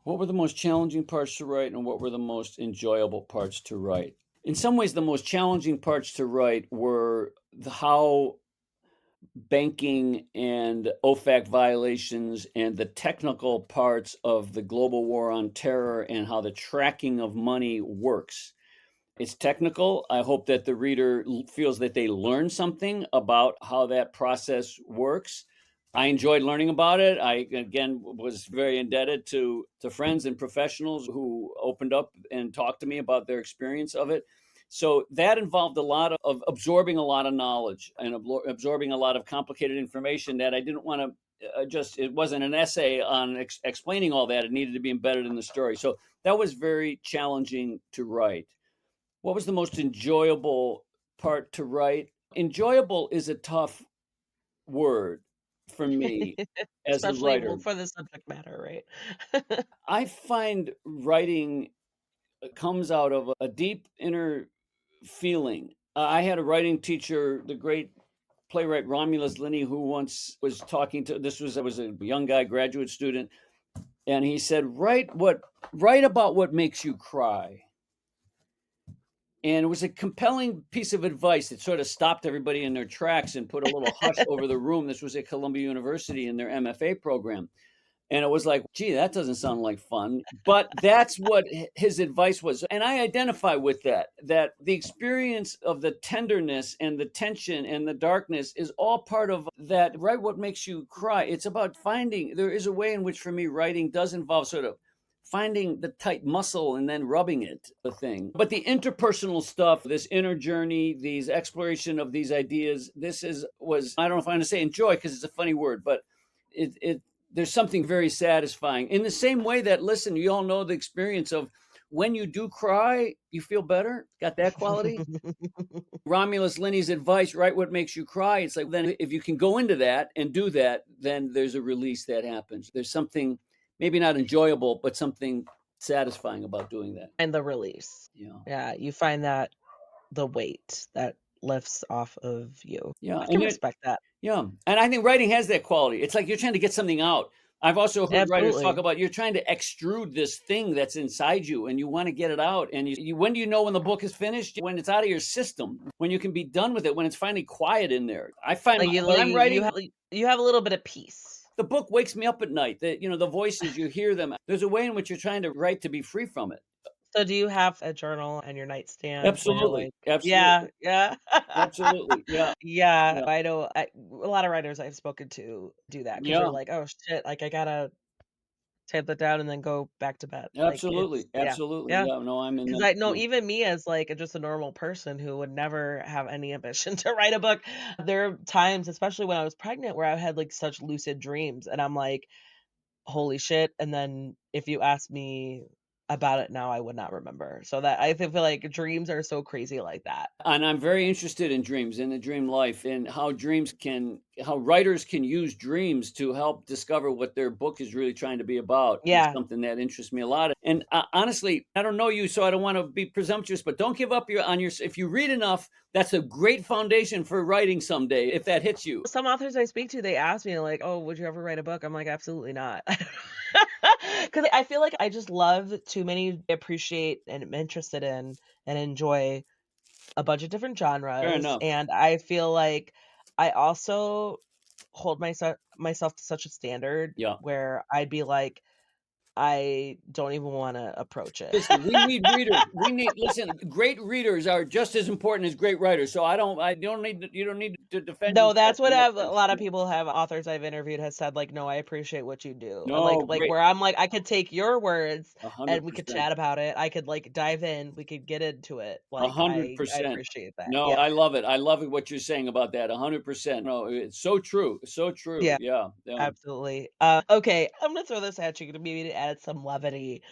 B: What were the most challenging parts to write, and what were the most enjoyable parts to write? In some ways, the most challenging parts to write were how banking and OFAC violations and the technical parts of the global war on terror and how the tracking of money works. It's technical. I hope that the reader feels that they learn something about how that process works. I enjoyed learning about it. I again was very indebted to friends and professionals who opened up and talked to me about their experience of it. So that involved a lot of absorbing a lot of knowledge and absorbing a lot of complicated information that I didn't want to just, it wasn't an essay on explaining all that. It needed to be embedded in the story. So that was very challenging to write. What was the most enjoyable part to write? Enjoyable is a tough word for me as a
A: Especially, well,
B: writer.
A: for the subject matter, right?
B: I find writing comes out of a deep inner feeling. I had a writing teacher, the great playwright Romulus Linney, who once was talking to this was I was a young guy, graduate student, and he said, write about what makes you cry. And it was a compelling piece of advice that sort of stopped everybody in their tracks and put a little hush over the room. This was at Columbia University in their MFA program. And it was like, "Gee, that doesn't sound like fun." But that's what his advice was, and I identify with that, that the experience of the tenderness and the tension and the darkness is all part of that. Write what makes you cry. It's about finding there is a way in which, for me, writing does involve sort of finding the tight muscle and then rubbing it, the thing. But the interpersonal stuff, this inner journey, these exploration of these ideas, this is was I don't know if I'm going to say enjoy because it's a funny word, but it there's something very satisfying. In the same way that, listen, you all know the experience of when you do cry, you feel better. Got that quality. Romulus Linney's advice, write what makes you cry. It's like, then if you can go into that and do that, then there's a release that happens. There's something maybe not enjoyable, but something satisfying about doing that.
A: And the release.
B: Yeah.
A: Yeah, you find that the weight that lifts off of you.
B: Yeah.
A: I can
B: And you
A: respect that.
B: Yeah, and I think writing has that quality. It's like you're trying to get something out. I've also heard writers talk
A: Absolutely.
B: about you're trying to extrude this thing that's inside you and you want to get it out. And when do you know when the book is finished? When it's out of your system, when you can be done with it, when it's finally quiet in there. I find when I'm writing,
A: You have a little bit of peace.
B: the book wakes me up at night. The voices, you hear them. There's a way in which you're trying to write to be free from it.
A: So do you have a journal on your nightstand where,
B: Absolutely.
A: like yeah,
B: Absolutely.
A: yeah.
B: Absolutely. Yeah.
A: Yeah,
B: Yeah.
A: I know a lot of writers I've spoken to do that because 'cause they're
B: Yeah.
A: like, "Oh, shit, like, I gotta type that down and then go back to bed." Like, it's
B: Absolutely.
A: yeah,
B: Absolutely.
A: yeah.
B: Yeah. No, I'm in
A: Because
B: that
A: I know
B: too.
A: even me as, like, just a normal person who would never have any ambition to write a book, there are times, especially when I was pregnant, where I had, like, such lucid dreams, and I'm like, "Holy shit," and then if you ask me about it now, I would not remember. So that I feel like dreams are so crazy like that.
B: And I'm very interested in dreams, in the dream life, and how writers can use dreams to help discover what their book is really trying to be about. It's
A: Yeah.
B: something that interests me a lot. And honestly, I don't know you, so I don't want to be presumptuous, but don't give up if you read enough, that's a great foundation for writing someday, if that hits you.
A: Some authors I speak to, they ask me like, "Oh, would you ever write a book?" I'm like, "Absolutely not." Because I feel like I just love too many appreciate and am interested in and enjoy a bunch of different
B: Fair
A: genres,
B: enough.
A: and I feel like I also hold myself to such a standard
B: Yeah.
A: where I'd be like, I don't even wanna approach it.
B: Listen, we need readers. Listen, great readers are just as important as great writers. So I don't need you don't need to defend
A: No,
B: yourself
A: that's what
B: in that
A: a
B: sense.
A: lot of
B: Yeah.
A: people have authors I've interviewed has said, like, "No, I appreciate what you do."
B: No,
A: Like,
B: great.
A: where I'm like, "I could take your words and we could
B: 100%.
A: chat about it. I could, like, dive in. We could get into it." Like, I
B: 100%.
A: appreciate that.
B: No,
A: Yeah.
B: I love it. I love it what you're saying about that, 100%. No, it's so true, so true.
A: Yeah,
B: Yeah, yeah.
A: absolutely. Okay, I'm gonna throw this at you to maybe to add some levity.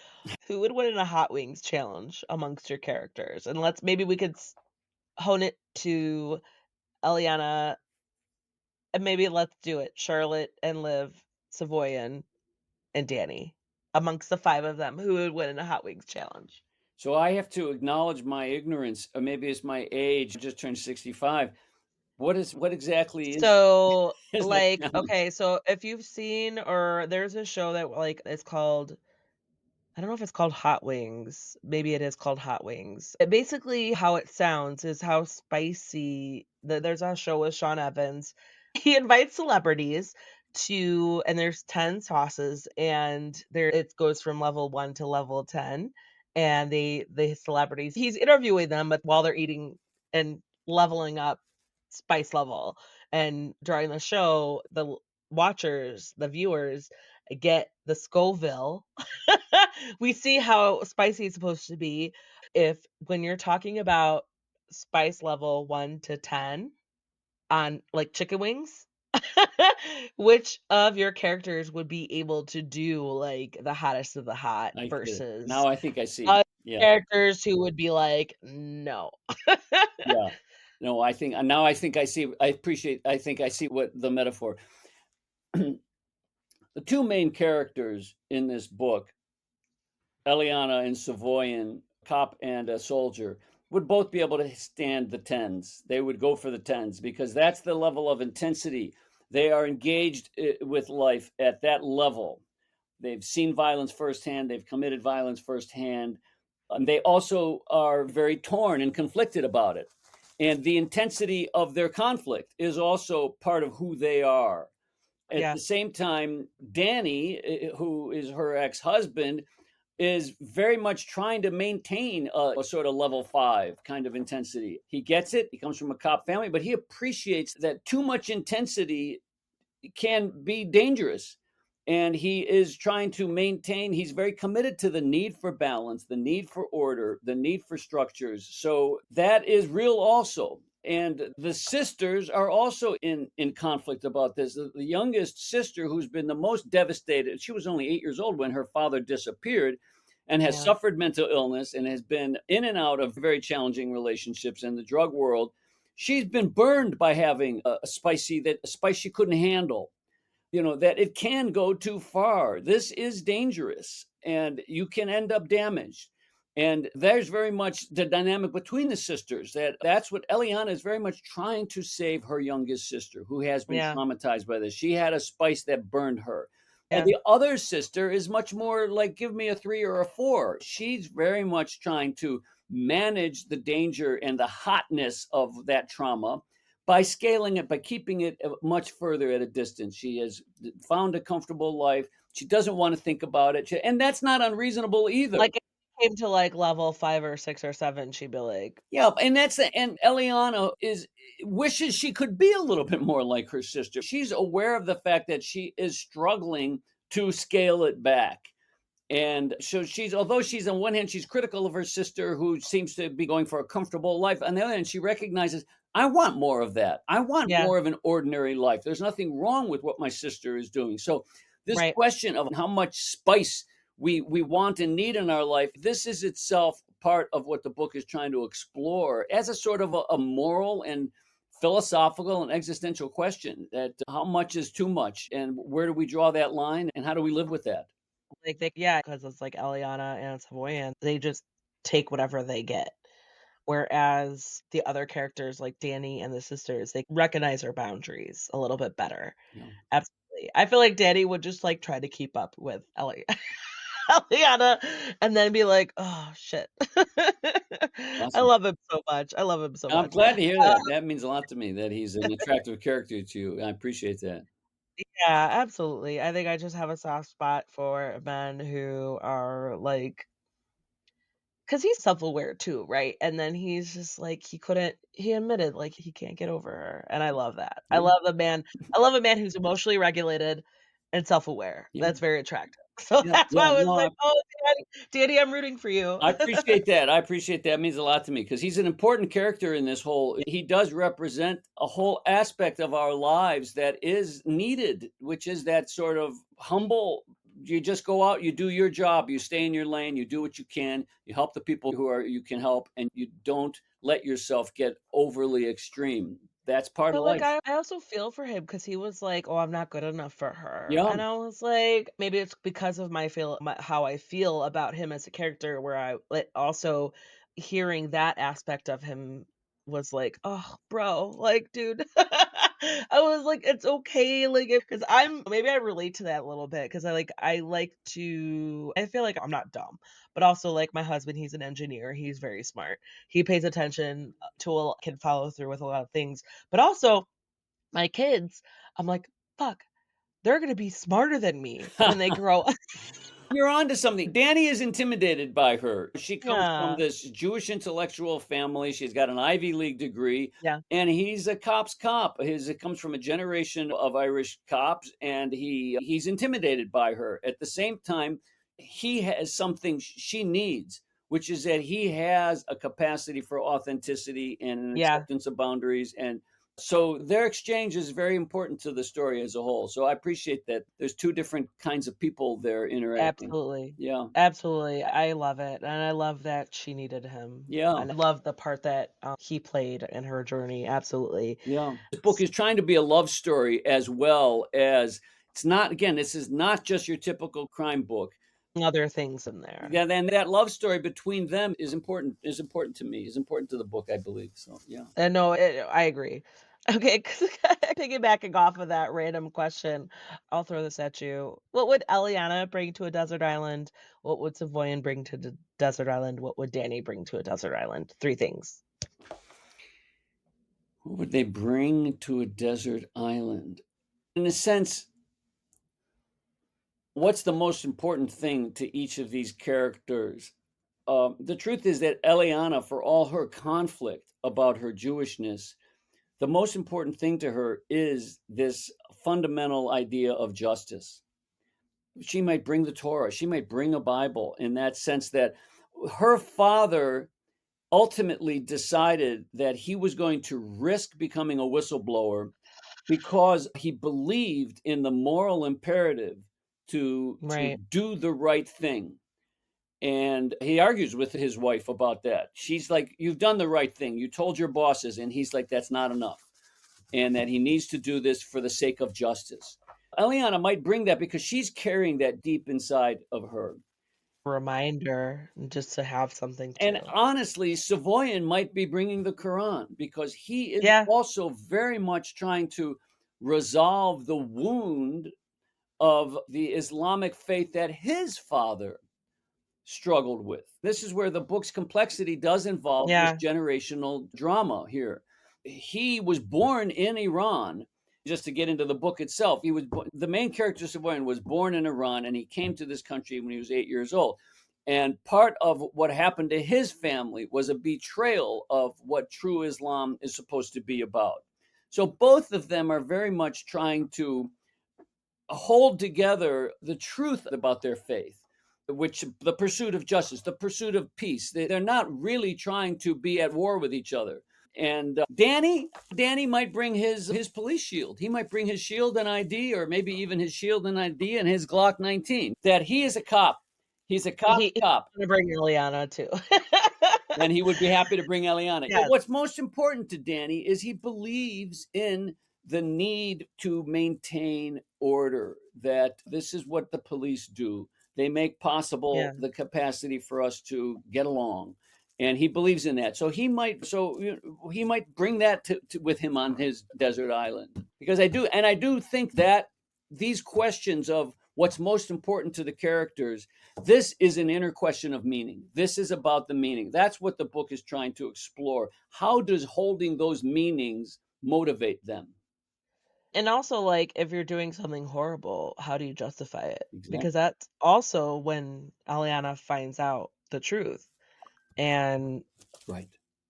A: Who would win in a Hot Wings challenge amongst your characters? And let's maybe we could hone it to Eliana, and maybe let's do it. Charlotte and Liv, Savoyan, and Danny. Amongst the 5 of them, who would win in a Hot Wings challenge?
B: So I have to acknowledge my ignorance, or maybe it's my age, I just turned 65. What exactly is
A: So,
B: is the
A: like,
B: challenge?
A: okay, so if you've seen or there's a show that, like, it's called I don't know if it's called Hot Wings. Maybe it is called Hot Wings. Basically, how it sounds is how spicy there's a show with Sean Evans. He invites celebrities to and there's 10 sauces and there it goes from level 1 to level 10 and the celebrities he's interviewing them but while they're eating and leveling up spice level. And during the show, watchers, the viewers get the Scoville. We see how spicy it's supposed to be. If when you're talking about spice level 1 to 10 on, like, chicken wings, which of your characters would be able to do, like, the hottest of the hot
B: I get it.
A: versus
B: Now I think I see.
A: other
B: Yeah,
A: characters who would be like, "No."
B: yeah. No, I think now I think I see I think I see what the metaphor. The 2 main characters in this book, Eliana and Savoyan, cop and a soldier, would both be able to stand the tens. They would go for the tens because that's the level of intensity. They are engaged with life at that level. They've seen violence firsthand, they've committed violence firsthand, and they also are very torn and conflicted about it. And the intensity of their conflict is also part of who they are. At
A: Yeah,
B: the same time, Danny, who is her ex-husband, is very much trying to maintain a sort of level 5 kind of intensity. He gets it. He comes from a cop family, but he appreciates that too much intensity can be dangerous. And he is trying to maintain, he's very committed to the need for balance, the need for order, the need for structures. So that is real also. And the sisters are also in conflict about this. The youngest sister, who's been the most devastated, she was only 8 years old when her father disappeared and has
A: yeah,
B: suffered mental illness and has been in and out of very challenging relationships in the drug world. She's been burned by having a spice she couldn't handle, that it can go too far. This is dangerous and you can end up damaged. And there's very much the dynamic between the sisters, that's what Eliana is very much trying to save her youngest sister who has been
A: yeah,
B: traumatized by this. She had a spice that burned her. And
A: yeah.
B: the other sister is much more like, give me a 3 or a 4. She's very much trying to manage the danger and the hotness of that trauma by scaling it, by keeping it much further at a distance. She has found a comfortable life. She doesn't want to think about it. And that's not unreasonable either.
A: Like, if it came to, like, level 5 or 6 or 7, she'd be like,
B: Yeah, and and Eliana is wishes she could be a little bit more like her sister. She's aware of the fact that she is struggling to scale it back. And so although she's on one hand, she's critical of her sister who seems to be going for a comfortable life. On the other hand, she recognizes, I want more of that. I want
A: yeah,
B: more of an ordinary life. There's nothing wrong with what my sister is doing. So this
A: right.
B: question of how much spice we want and need in our life, this is itself part of what the book is trying to explore as a sort of a moral and philosophical and existential question, that how much is too much and where do we draw that line and how do we live with that?
A: Like, they yeah, because it's like Eliana and Savoyan, they just take whatever they get. Whereas the other characters, like Danny and the sisters, they recognize her boundaries a little bit better.
B: Yeah.
A: Absolutely. I feel like Danny would just, like, try to keep up with Eliana and then be like, "Oh, shit." I
B: Awesome.
A: love him so much. I love him so
B: I'm
A: much.
B: glad to hear that. That means a lot to me that he's an attractive character to you. I appreciate that.
A: Yeah, absolutely. I think I just have a soft spot for men who are, like, 'cause he's self-aware too, right? And then he's just like, he admitted, like, he can't get over her, and I love that.
B: Yeah,
A: I love a man who's emotionally regulated and self-aware.
B: yeah,
A: That's very attractive. So
B: yeah,
A: that's
B: yeah.
A: why I was
B: No,
A: like, "Oh, Danny, I'm rooting for you."
B: I appreciate that. I appreciate that. It means a lot to me because he's an important character in this whole. He does represent a whole aspect of our lives that is needed, which is that sort of humble. You just go out, you do your job, you stay in your lane, you do what you can, you help the people who are you can help, and you don't let yourself get overly extreme. That's part of
A: But, like,
B: life.
A: I also feel for him because he was like, "Oh, I'm not good enough for her,"
B: Yeah.
A: and I was like, maybe it's because of how I feel about him as a character where also hearing that aspect of him was like, "Oh, bro, like, dude." I was like, "It's okay," like, because 'cause I'm maybe I relate to that a little bit because I like to I feel like I'm not dumb, but also, like, my husband, he's an engineer, he's very smart. He pays attention, can follow through with a lot of things, but also, my kids, I'm like, "Fuck, they're gonna be smarter than me when they grow up."
B: You're onto something. Danny is intimidated by her. She comes from
A: Yeah,
B: this Jewish intellectual family. She's got an Ivy League degree,
A: yeah,
B: and he's a cop's cop. It comes from a generation of Irish cops, and he's intimidated by her. At the same time, he has something she needs, which is that he has a capacity for authenticity and an
A: yeah,
B: acceptance of boundaries. And so their exchange is very important to the story as a whole. So I appreciate that there's 2 different kinds of people there interacting.
A: absolutely.
B: Yeah.
A: Absolutely, I love it, and I love that she needed him,
B: Yeah.
A: and I love the part that, he played in her journey, absolutely.
B: Yeah. This book
A: S
B: is trying to be a love story as well as it's not, again, this is not just your typical crime book.
A: Other things in there.
B: Yeah, then that love story between them is important to me, is important to the book, I believe. So, yeah.
A: And no, I agree. Okay, 'cause piggybacking off of that random question, I'll throw this at you. What would Eliana bring to a desert island? What would Savoyan bring to the desert island? What would Danny bring to a desert island? 3 things.
B: What would they bring to a desert island? In a sense, what's the most important thing to each of these characters? The truth is that Eliana, for all her conflict about her Jewishness, the most important thing to her is this fundamental idea of justice. She might bring the Torah, she might bring a Bible in that sense that her father ultimately decided that he was going to risk becoming a whistleblower because he believed in the moral imperative to
A: Right.
B: do the right thing. And he argues with his wife about that. She's like, "You've done the right thing. You told your bosses." And he's like, "That's not enough." And that he needs to do this for the sake of justice. Eliana might bring that because she's carrying that deep inside of her.
A: Reminder just to have something
B: And
A: to.
B: honestly, Savoyan might be bringing the Quran because he is
A: Yeah,
B: also very much trying to resolve the wound of the Islamic faith that his father struggled with. This is where the book's complexity does involve this
A: yeah.
B: generational drama here. He was born in Iran. Just to get into the book itself, the main character Savoyan was born in Iran, and he came to this country when he was 8 years old. And part of what happened to his family was a betrayal of what true Islam is supposed to be about. So both of them are very much trying to hold together the truth about their faith, which the pursuit of justice, the pursuit of peace. They're not really trying to be at war with each other. And Danny might bring his police shield. He might bring his shield and ID, or maybe even his shield and ID and his Glock 19. That he is a cop. He's a cop's
A: He's
B: cop,
A: gonna bring Ileana too.
B: and he would be happy to bring Eliana. But
A: Yes,
B: what's most important to Danny is he believes in the need to maintain order, that this is what the police do. They make
A: yeah.
B: possible the capacity for us to get along. And he believes in that. So he might bring that with him on his desert island. Because I do think that these questions of what's most important to the characters, this is an inner question of meaning. This is about the meaning. That's what the book is trying to explore. How does holding those meanings motivate them?
A: And also, like, if you're doing something horrible, how do you justify it?
B: Exactly.
A: Because that's also when Aliana finds out the truth, and
B: Right.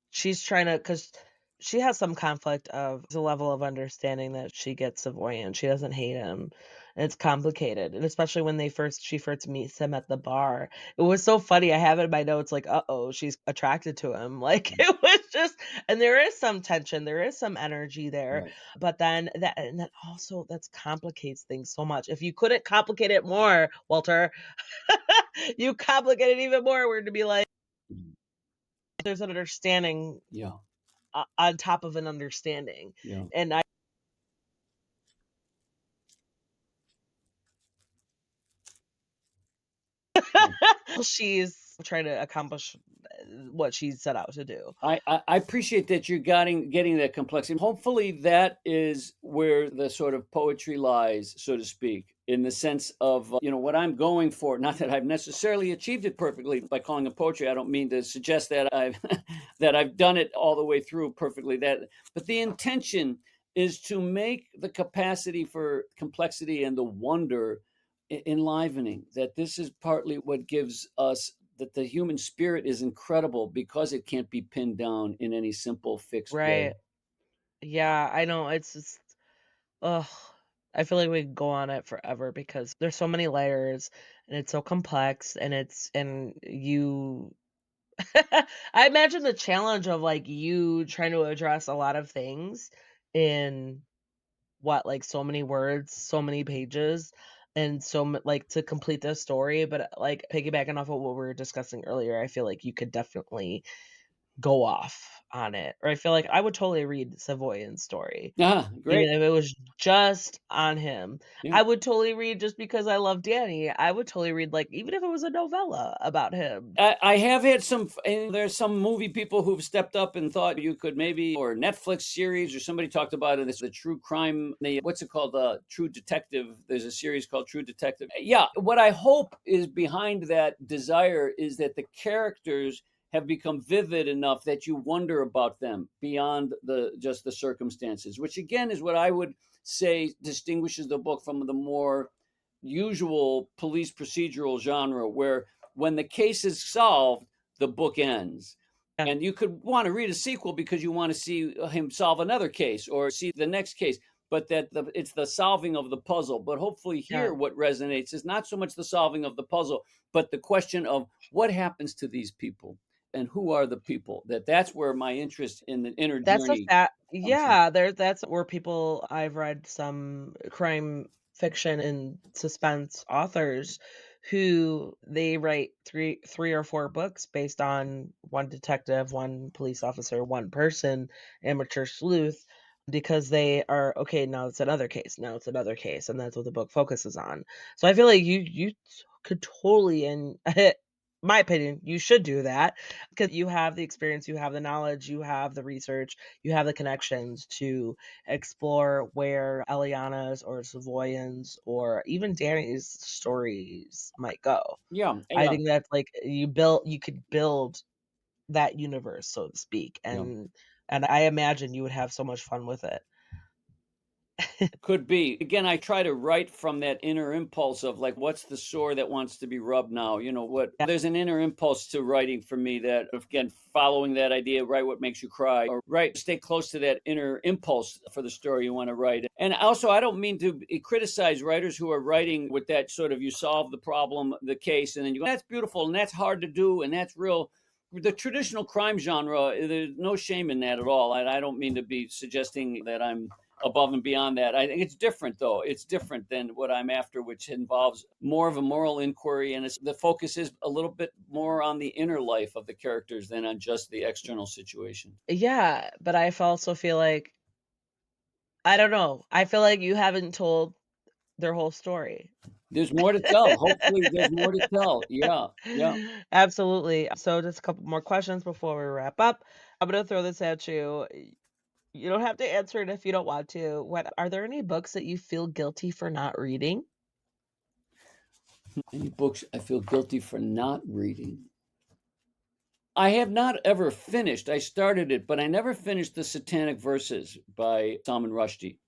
A: she's trying to, cause she has some conflict of the level of understanding that she gets Savoyan. She doesn't hate him, and it's complicated, and especially when she first meets him at the bar. It was so funny, I have it in my notes, like, "Uh-oh, she's attracted to him." Like, it was just, and there is some tension, there is some energy there,
B: Right.
A: but then that also that's complicates things so much. If you couldn't complicate it more, Walter, you complicate it even more, we're to be like,
B: Mhm.
A: there's an understanding
B: Yeah.
A: on top of an understanding.
B: Yeah.
A: And I
B: Yeah.
A: she's trying to accomplish what she set out to do.
B: I appreciate that you're getting that complexity. Hopefully, that is where the sort of poetry lies, so to speak, in the sense of what I'm going for. Not that I've necessarily achieved it perfectly by calling it poetry. I don't mean to suggest that I've that I've done it all the way through perfectly. But the intention is to make the capacity for complexity and the wonder enlivening. That this is partly what gives us that the human spirit is incredible because it can't be pinned down in any simple fixed way.
A: Right. Yeah, I know, it's just ugh. I feel like we could go on it forever because there's so many layers and it's so complex and you I imagine the challenge of, like, you trying to address a lot of things in what, like, so many words, so many pages, and like, to complete this story, but, like, piggybacking off of what we were discussing earlier, I feel like you could definitely go off on it, or I feel like I would totally read Savoyan's story,
B: Ah, great.
A: even if it was just on him.
B: Yeah.
A: I would totally read just because I love Danny, I would totally read, like, even if it was a novella about him.
B: I have had and there's some movie people who've stepped up and thought you could maybe, or Netflix series, or somebody talked about it. It's the true crime. What's it called? True Detective. There's a series called True Detective. Yeah. What I hope is behind that desire is that the characters have become vivid enough that you wonder about them beyond just the circumstances, which again is what I would say distinguishes the book from the more usual police procedural genre where when the case is solved, the book ends.
A: Yeah,
B: And you could want to read a sequel because you want to see him solve another case or see the next case, but it's the solving of the puzzle. But hopefully,
A: yeah.
B: here, what resonates is not so much the solving of the puzzle, but the question of what happens to these people and who are the people. That's where my interest in the inner
A: That's a
B: journey
A: fat
B: comes from.
A: yeah, that's where people I've read some crime fiction and suspense authors who they write 3 or 4 books based on 1 detective, 1 police officer, 1 person, amateur sleuth, because they are, "Okay, now it's another case, now it's another case," and that's what the book focuses on. So I feel like you could totally and my opinion, you should do that because you have the experience, you have the knowledge, you have the research, you have the connections to explore where Eliana's or Savoyan's or even Danny's stories might go.
B: Yeah,
A: I
B: yeah.
A: think that's like you could build that universe, so to speak,
B: Yeah.
A: and I imagine you would have so much fun with it.
B: Could be. Again, I try to write from that inner impulse of like, what's the sore that wants to be rubbed now? What
A: Yeah.
B: there's an inner impulse to writing for me that, again, following that idea, write what makes you cry, or write, stay close to that inner impulse for the story you want to write. And also, I don't mean to criticize writers who are writing with that sort of you solve the problem, the case, and then you go, that's beautiful and that's hard to do and that's real. The traditional crime genre, there's no shame in that at all. And I don't mean to be suggesting that I'm above and beyond that. I think it's different, though. It's different than what I'm after, which involves more of a moral inquiry, and the focus is a little bit more on the inner life of the characters than on just the external situation.
A: Yeah, but also feel like I don't know, I feel like you haven't told their whole story.
B: There's more to tell. Hopefully, there's more to tell. Yeah, yeah.
A: Absolutely. So just a couple more questions before we wrap up. I'm gonna throw this at you. You don't have to answer it if you don't want to. What are there any books that you feel guilty for not reading?
B: Any books I feel guilty for not reading? I have not ever finished. I started it, but I never finished the Satanic Verses by Salman Rushdie.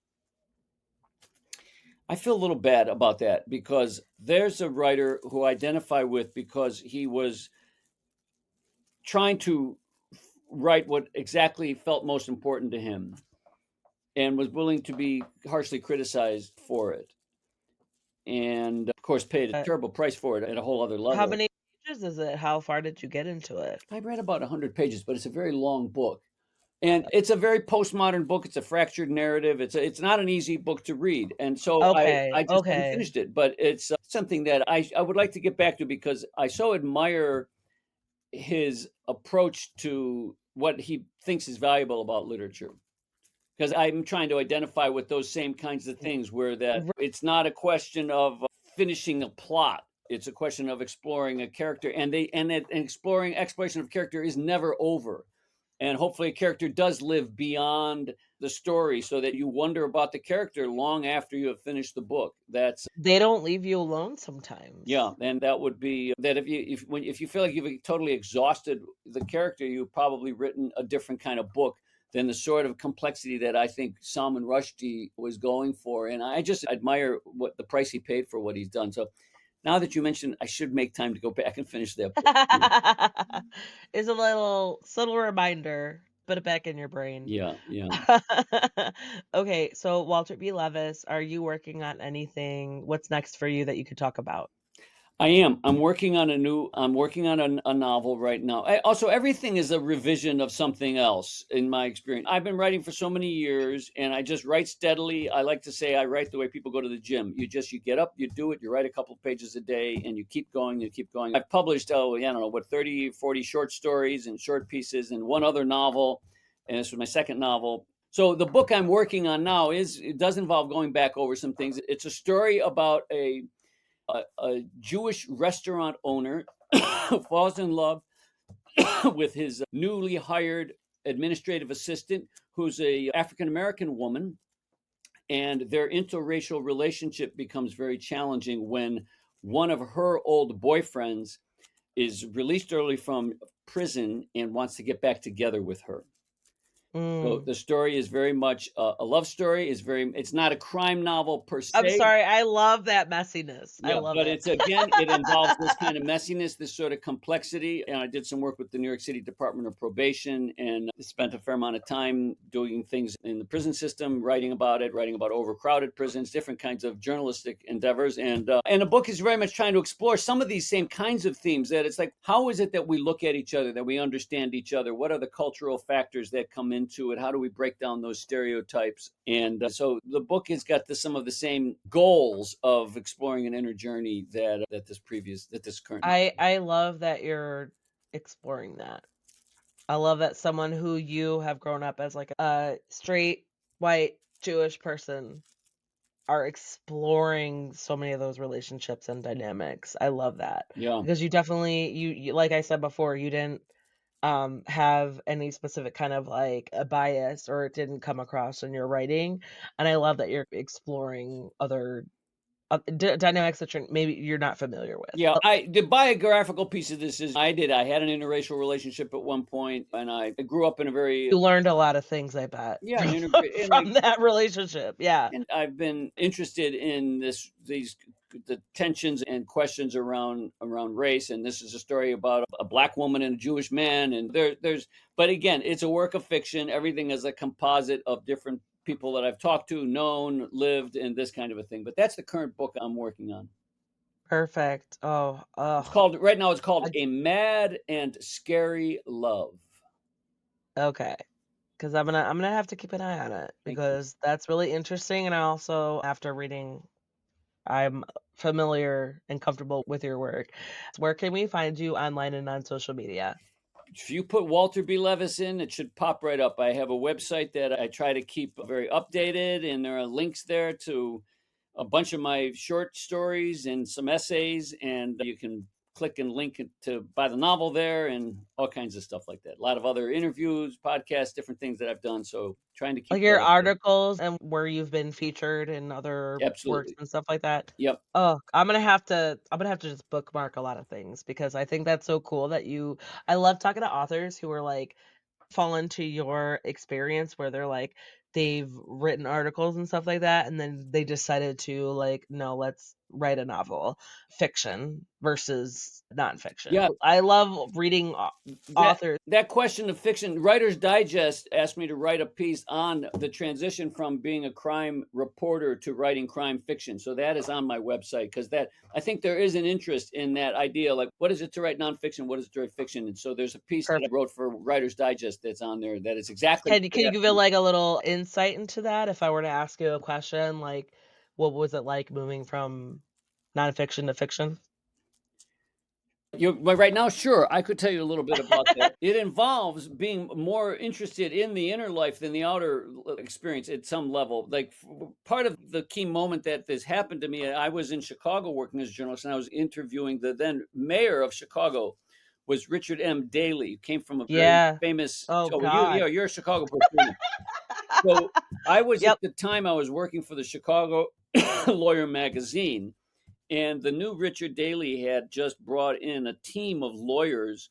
B: I feel a little bad about that because there's a writer who I identify with because he was trying to write what exactly felt most important to him and was willing to be harshly criticized for it. And of course, paid a
A: Uh,
B: terrible price for it at a whole other
A: how
B: level.
A: many pages is it? How far did you get into it?
B: I read about 100 pages, but it's a very long book. And it's a very postmodern book. It's a fractured narrative. It's not an easy book to read, and so
A: Okay,
B: I just haven't
A: okay.
B: finished it. But it's something that I would like to get back to because I so admire his approach to what he thinks is valuable about literature. Because I'm trying to identify with those same kinds of things where that
A: R
B: it's not a question of finishing a plot. It's a question of exploring a character, and exploring exploration of character is never over. And hopefully, a character does live beyond the story, so that you wonder about the character long after you have finished the book. That's
A: They don't leave you alone
B: yeah,
A: sometimes.
B: and that would be that if you feel like you've totally exhausted the character, you've probably written a different kind of book than the sort of complexity that I think Salman Rushdie was going for. And I just admire what the price he paid for what he's done. So now that you mentioned, I should make time to go back and finish that book too.
A: It's a little subtle reminder, put it back in your brain.
B: Yeah, yeah.
A: Okay, so Walter B. Levis, are you working on anything? What's next for you that you could talk about?
B: I am. I'm working on a novel right now. Also, everything is a revision of something else in my experience. I've been writing for so many years and I just write steadily. I like to say I write the way people go to the gym. You get up, you do it, you write a couple pages a day and you keep going, you keep going. I've published, yeah, I don't know, what, 30, 40 short stories and short pieces and one other novel. And this was my second novel. So the book I'm working on now it does involve going back over some things. It's a story about a Jewish restaurant owner falls in love with his newly hired administrative assistant, who's a African American woman, and their interracial relationship becomes very challenging when one of her old boyfriends is released early from prison and wants to get back together with her. So
A: Mm.
B: the story is very much a love story. It's not a crime novel per
A: I'm
B: se.
A: sorry, I love that messiness. I
B: Yeah,
A: love
B: but
A: it.
B: it's again, it involves this kind of messiness, this sort of complexity. And I did some work with the New York City Department of Probation and spent a fair amount of time doing things in the prison system, writing about overcrowded prisons, different kinds of journalistic endeavors. And the book is very much trying to explore some of these same kinds of themes that it's like, how is it that we look at each other, that we understand each other? What are the cultural factors that come into it? How do we break down those stereotypes? So the book has got some of the same goals of exploring an inner journey that this current.
A: I love that you're exploring that. I love that someone who you have grown up as, like, a straight, white, Jewish person are exploring so many of those relationships and dynamics. I love that
B: Yeah.
A: because you definitely you like I said before, you didn't, have any specific kind of, like, a bias or it didn't come across in your writing, and I love that you're exploring other, dynamics that you're not familiar with.
B: Yeah, I the biographical piece of this is I had an interracial relationship at one point, and I grew up in a very
A: You learned a lot of things, I bet,
B: yeah, an
A: from
B: integra and like
A: from that relationship, yeah.
B: and I've been interested in these the tensions and questions around race, and this is a story about a black woman and a Jewish man, and there's but again, it's a work of fiction. Everything is a composite of different people that I've talked to, known, lived, and this kind of a thing. But that's the current book I'm working on.
A: Perfect. Oh,
B: It's
A: ugh.
B: called right now. It's called
A: I
B: A Mad and Scary Love.
A: Okay, because I'm gonna have to keep an eye on it
B: Thank you.
A: because that's really interesting, and I also, after reading, I'm familiar and comfortable with your work. Where can we find you online and on social media?
B: If you put Walter B. Levis in, it should pop right up. I have a website that I try to keep very updated, and there are links there to a bunch of my short stories and some essays, and you can click and link it to buy the novel there and all kinds of stuff like that. A lot of other interviews, podcasts, different things that I've done. So trying to keep
A: Like your
B: that up there.
A: articles and where you've been featured in other works
B: Absolutely.
A: and stuff like that?
B: Yep.
A: Oh, I'm gonna have to just bookmark a lot of things because I think that's so cool that you I love talking to authors who are, like, fall into your experience where they're like they've written articles and stuff like that, and then they decided to, like, "No, let's write a novel." Fiction versus nonfiction.
B: Yeah.
A: I love reading
B: That
A: authors.
B: that question of fiction, Writer's Digest asked me to write a piece on the transition from being a crime reporter to writing crime fiction. So that is on my website because that I think there is an interest in that idea. Like, what is it to write nonfiction? What is it to write fiction? And so there's a piece that I
A: Perfect.
B: wrote for Writer's Digest that's on there that is exactly
A: Can you give it, like, a little insight into that if I were to ask you a question, like, what was it like moving from nonfiction to fiction?
B: you but right now, sure, I could tell you a little bit about that. It involves being more interested in the inner life than the outer experience at some level. Like part of the key moment that this happened to me, I was in Chicago working as a journalist, and I was interviewing the then mayor of Chicago, was Richard M. Daley, who came from a very
A: Yeah.
B: famous.
A: Oh
B: So you,
A: god.
B: yeah, you're a Chicago person. So I was at
A: Yep.
B: the time I was working for the Chicago Lawyer magazine, and the new Richard Daley had just brought in a team of lawyers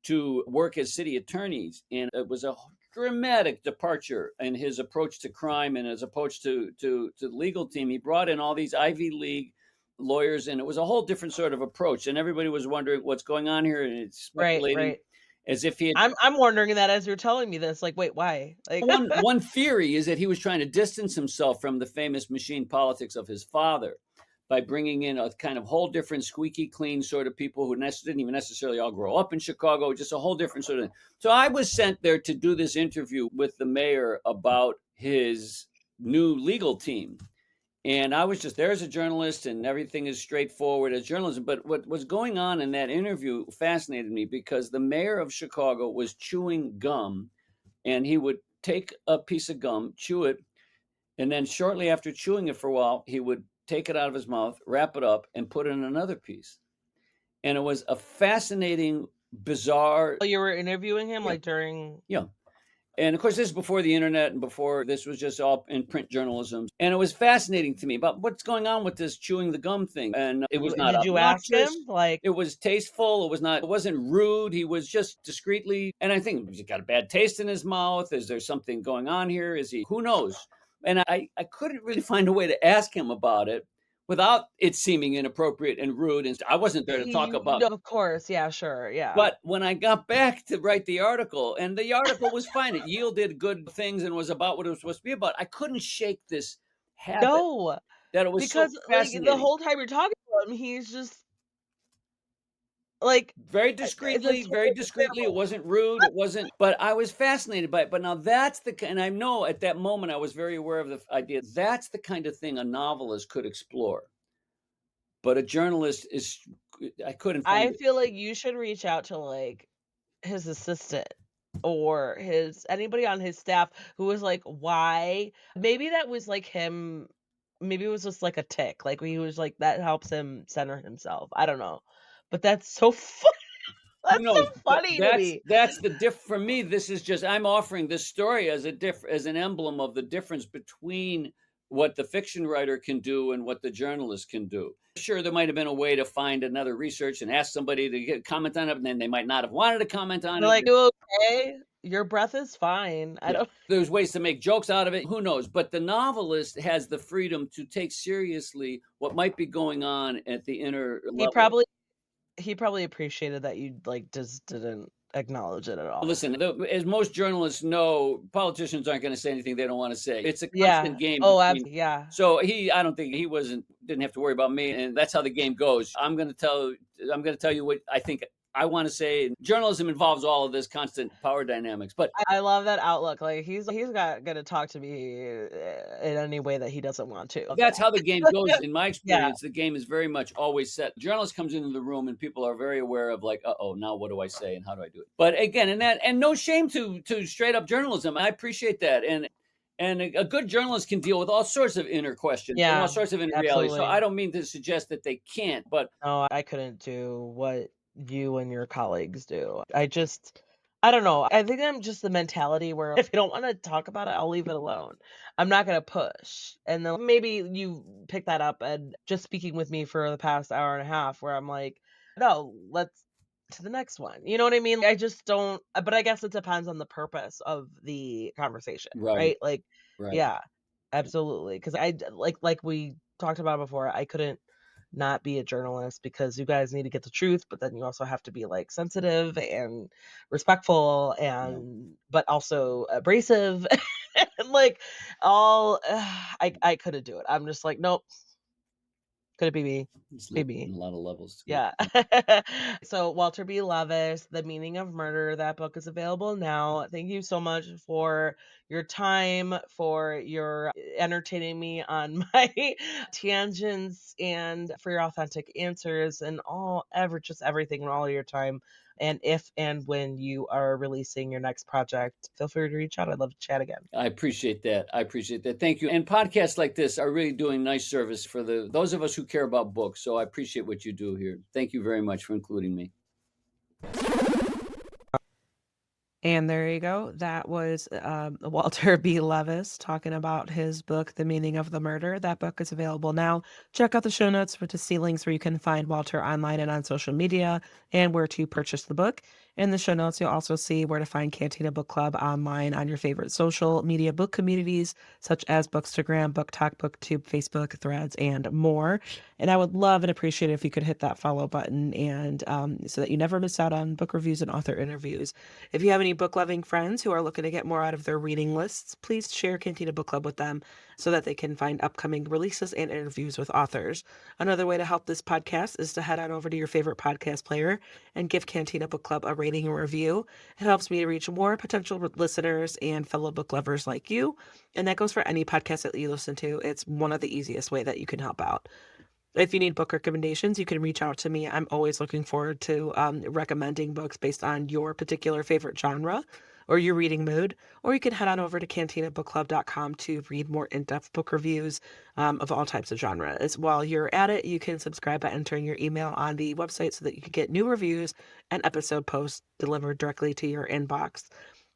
B: to work as city attorneys. And it was a dramatic departure in his approach to crime and his approach to the legal team. He brought in all these Ivy League lawyers, and it was a whole different sort of approach. And everybody was wondering what's going on here and it's
A: Right,
B: speculating
A: right.
B: as if he had.
A: I'm wondering that as you're telling me this, like, wait, why? Like
B: One theory is that he was trying to distance himself from the famous machine politics of his father by bringing in a kind of whole different squeaky clean sort of people who didn't even necessarily all grow up in Chicago, just a whole different sort of. So I was sent there to do this interview with the mayor about his new legal team. And I was just there as a journalist, and everything is straightforward as journalism. But what was going on in that interview fascinated me because the mayor of Chicago was chewing gum, and he would take a piece of gum, chew it, and then shortly after chewing it for a while, he would take it out of his mouth, wrap it up, and put in another piece. And it was a fascinating, bizarre.
A: oh, you were interviewing him,
B: Yeah,
A: like, during
B: yeah. And of course, this is before the internet and before this was just all in print journalism. And it was fascinating to me about what's going on with this chewing the gum thing. And it was not
A: Did you ask him?
B: obnoxious.
A: Like,
B: It was tasteful. It wasn't rude. He was just discreetly. And I think he's got a bad taste in his mouth. Is there something going on here? Who knows? And I couldn't really find a way to ask him about it without it seeming inappropriate and rude. And I wasn't there to talk
A: you
B: about.
A: know, of course, yeah, sure, yeah.
B: But when I got back to write the article, and the article was fine, it yielded good things and was about what it was supposed to be about. I couldn't shake this habit
A: No,
B: that it was so
A: because, like, the
B: fascinating.
A: whole time you're talking about him, he's just, like, that's
B: Very
A: totally
B: discreetly, it
A: understandable.
B: wasn't rude, it wasn't, but I was fascinated by it. But now that's and I know at that moment I was very aware of the idea that's the kind of thing a novelist could explore. But a journalist is I couldn't find
A: I
B: it.
A: feel like you should reach out to, like, his assistant or his anybody on his staff who was like, "Why?" Maybe that was, like, him maybe it was just, like, a tick, like, he was like that helps him center himself, I don't know. But that's so
B: Who
A: that's so
B: knows? But
A: funny to me.
B: that's the for me, this is just I'm offering this story as as an emblem of the difference between what the fiction writer can do and what the journalist can do. Sure, there might have been a way to find another research and ask somebody to comment on it, and then they might not have wanted to comment on
A: They're
B: it.
A: like, "You okay? Your breath is fine." I
B: Yeah.
A: don't
B: There's ways to make jokes out of it. Who knows? But the novelist has the freedom to take seriously what might be going on at the inner
A: he
B: level.
A: probably he probably appreciated that you, like, just didn't acknowledge it at all.
B: Listen, as most journalists know, politicians aren't going to say anything they don't want to say. It's a constant
A: Yeah.
B: game
A: Oh,
B: between.
A: yeah.
B: So I don't think he didn't have to worry about me, and that's how the game goes. I'm going to tell you what I think I want to say. Journalism involves all of this constant power dynamics, but
A: I love that outlook, like, he's not gonna talk to me, in any way that he doesn't want to. Love
B: that's how the game goes.
A: that.
B: In my
A: Yeah,
B: experience, the game is very much always set. Journalist comes into the room and people are very aware of like, oh, now what do I say and how do I do it? But again, and no shame to straight up journalism. I appreciate that. And a good journalist can deal with all sorts of inner questions and all
A: yeah,
B: sorts of inner realities. So I
A: absolutely.
B: don't mean to suggest that they can't, but
A: No, I couldn't do what you and your colleagues do. I don't know. I think I'm just the mentality where if I don't wanna talk about it, I'll leave it alone. I'm not gonna push. And then maybe you pick that up and just speaking with me for the past hour and a half where I'm like, "No, let's to the next one." You know what I mean? I just don't but I guess it depends on the purpose of the conversation,
B: right,
A: right? Like,
B: right.
A: yeah, absolutely. Because like we talked about before, I couldn't not be a journalist because you guys need to get the truth, but then you also have to be like sensitive and respectful
B: Yeah.
A: and but also abrasive and like all I couldn't do it. I'm just like, nope, couldn't be me.
B: It's
A: Be me.
B: in a lot of levels to
A: Yeah.
B: it.
A: So Walter B. Levis, The Meaning of Murder, that book is available now. Thank you so much for your time, for your entertaining me on my tangents and for your authentic answers and just everything and all your time. And if and when you are releasing your next project, feel free to reach out. I'd love to chat again.
B: I appreciate that. I appreciate that. Thank you. And podcasts like this are really doing nice service for those of us who care about books. So I appreciate what you do here. Thank you very much for including me.
A: And there you go. That was Walter B. Levis talking about his book, The Meaning of the Murder. That book is available now. Check out the show notes to see links where you can find Walter online and on social media and where to purchase the book. In the show notes, you'll also see where to find Cantina Book Club online on your favorite social media book communities, such as Bookstagram, Book Talk, BookTube, Facebook, Threads, and more. And I would love and appreciate it if you could hit that follow button and so that you never miss out on book reviews and author interviews. If you have any book loving friends who are looking to get more out of their reading lists, please share Cantina Book Club with them so that they can find upcoming releases and interviews with authors. Another way to help this podcast is to head on over to your favorite podcast player and give Cantina Book Club a rating and review. It helps me to reach more potential listeners and fellow book lovers like you. And that goes for any podcast that you listen to. It's one of the easiest way that you can help out. If you need book recommendations, you can reach out to me. I'm always looking forward to recommending books based on your particular favorite genre or your reading mood. Or you can head on over to cantinabookclub.com to read more in-depth book reviews of all types of genres. While you're at it, you can subscribe by entering your email on the website so that you can get new reviews and episode posts delivered directly to your inbox.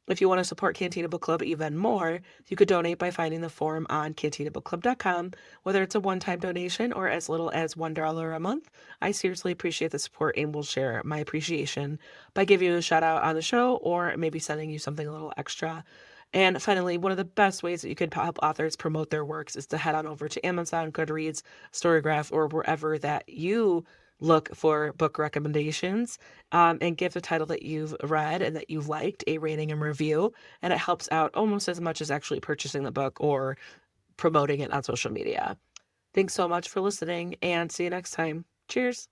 A: If you want to support Cantina Book Club even more, you could donate by finding the form on cantinabookclub.com. Whether it's a one-time donation or as little as $1 a month, I seriously appreciate the support and will share my appreciation by giving you a shout out on the show or maybe sending you something a little extra. And finally, one of the best ways that you could help authors promote their works is to head on over to Amazon, Goodreads, Storygraph, or wherever that you look for book recommendations, and give the title that you've read and that you've liked a rating and review. And it helps out almost as much as actually purchasing the book or promoting it on social media. Thanks so much for listening and see you next time. Cheers.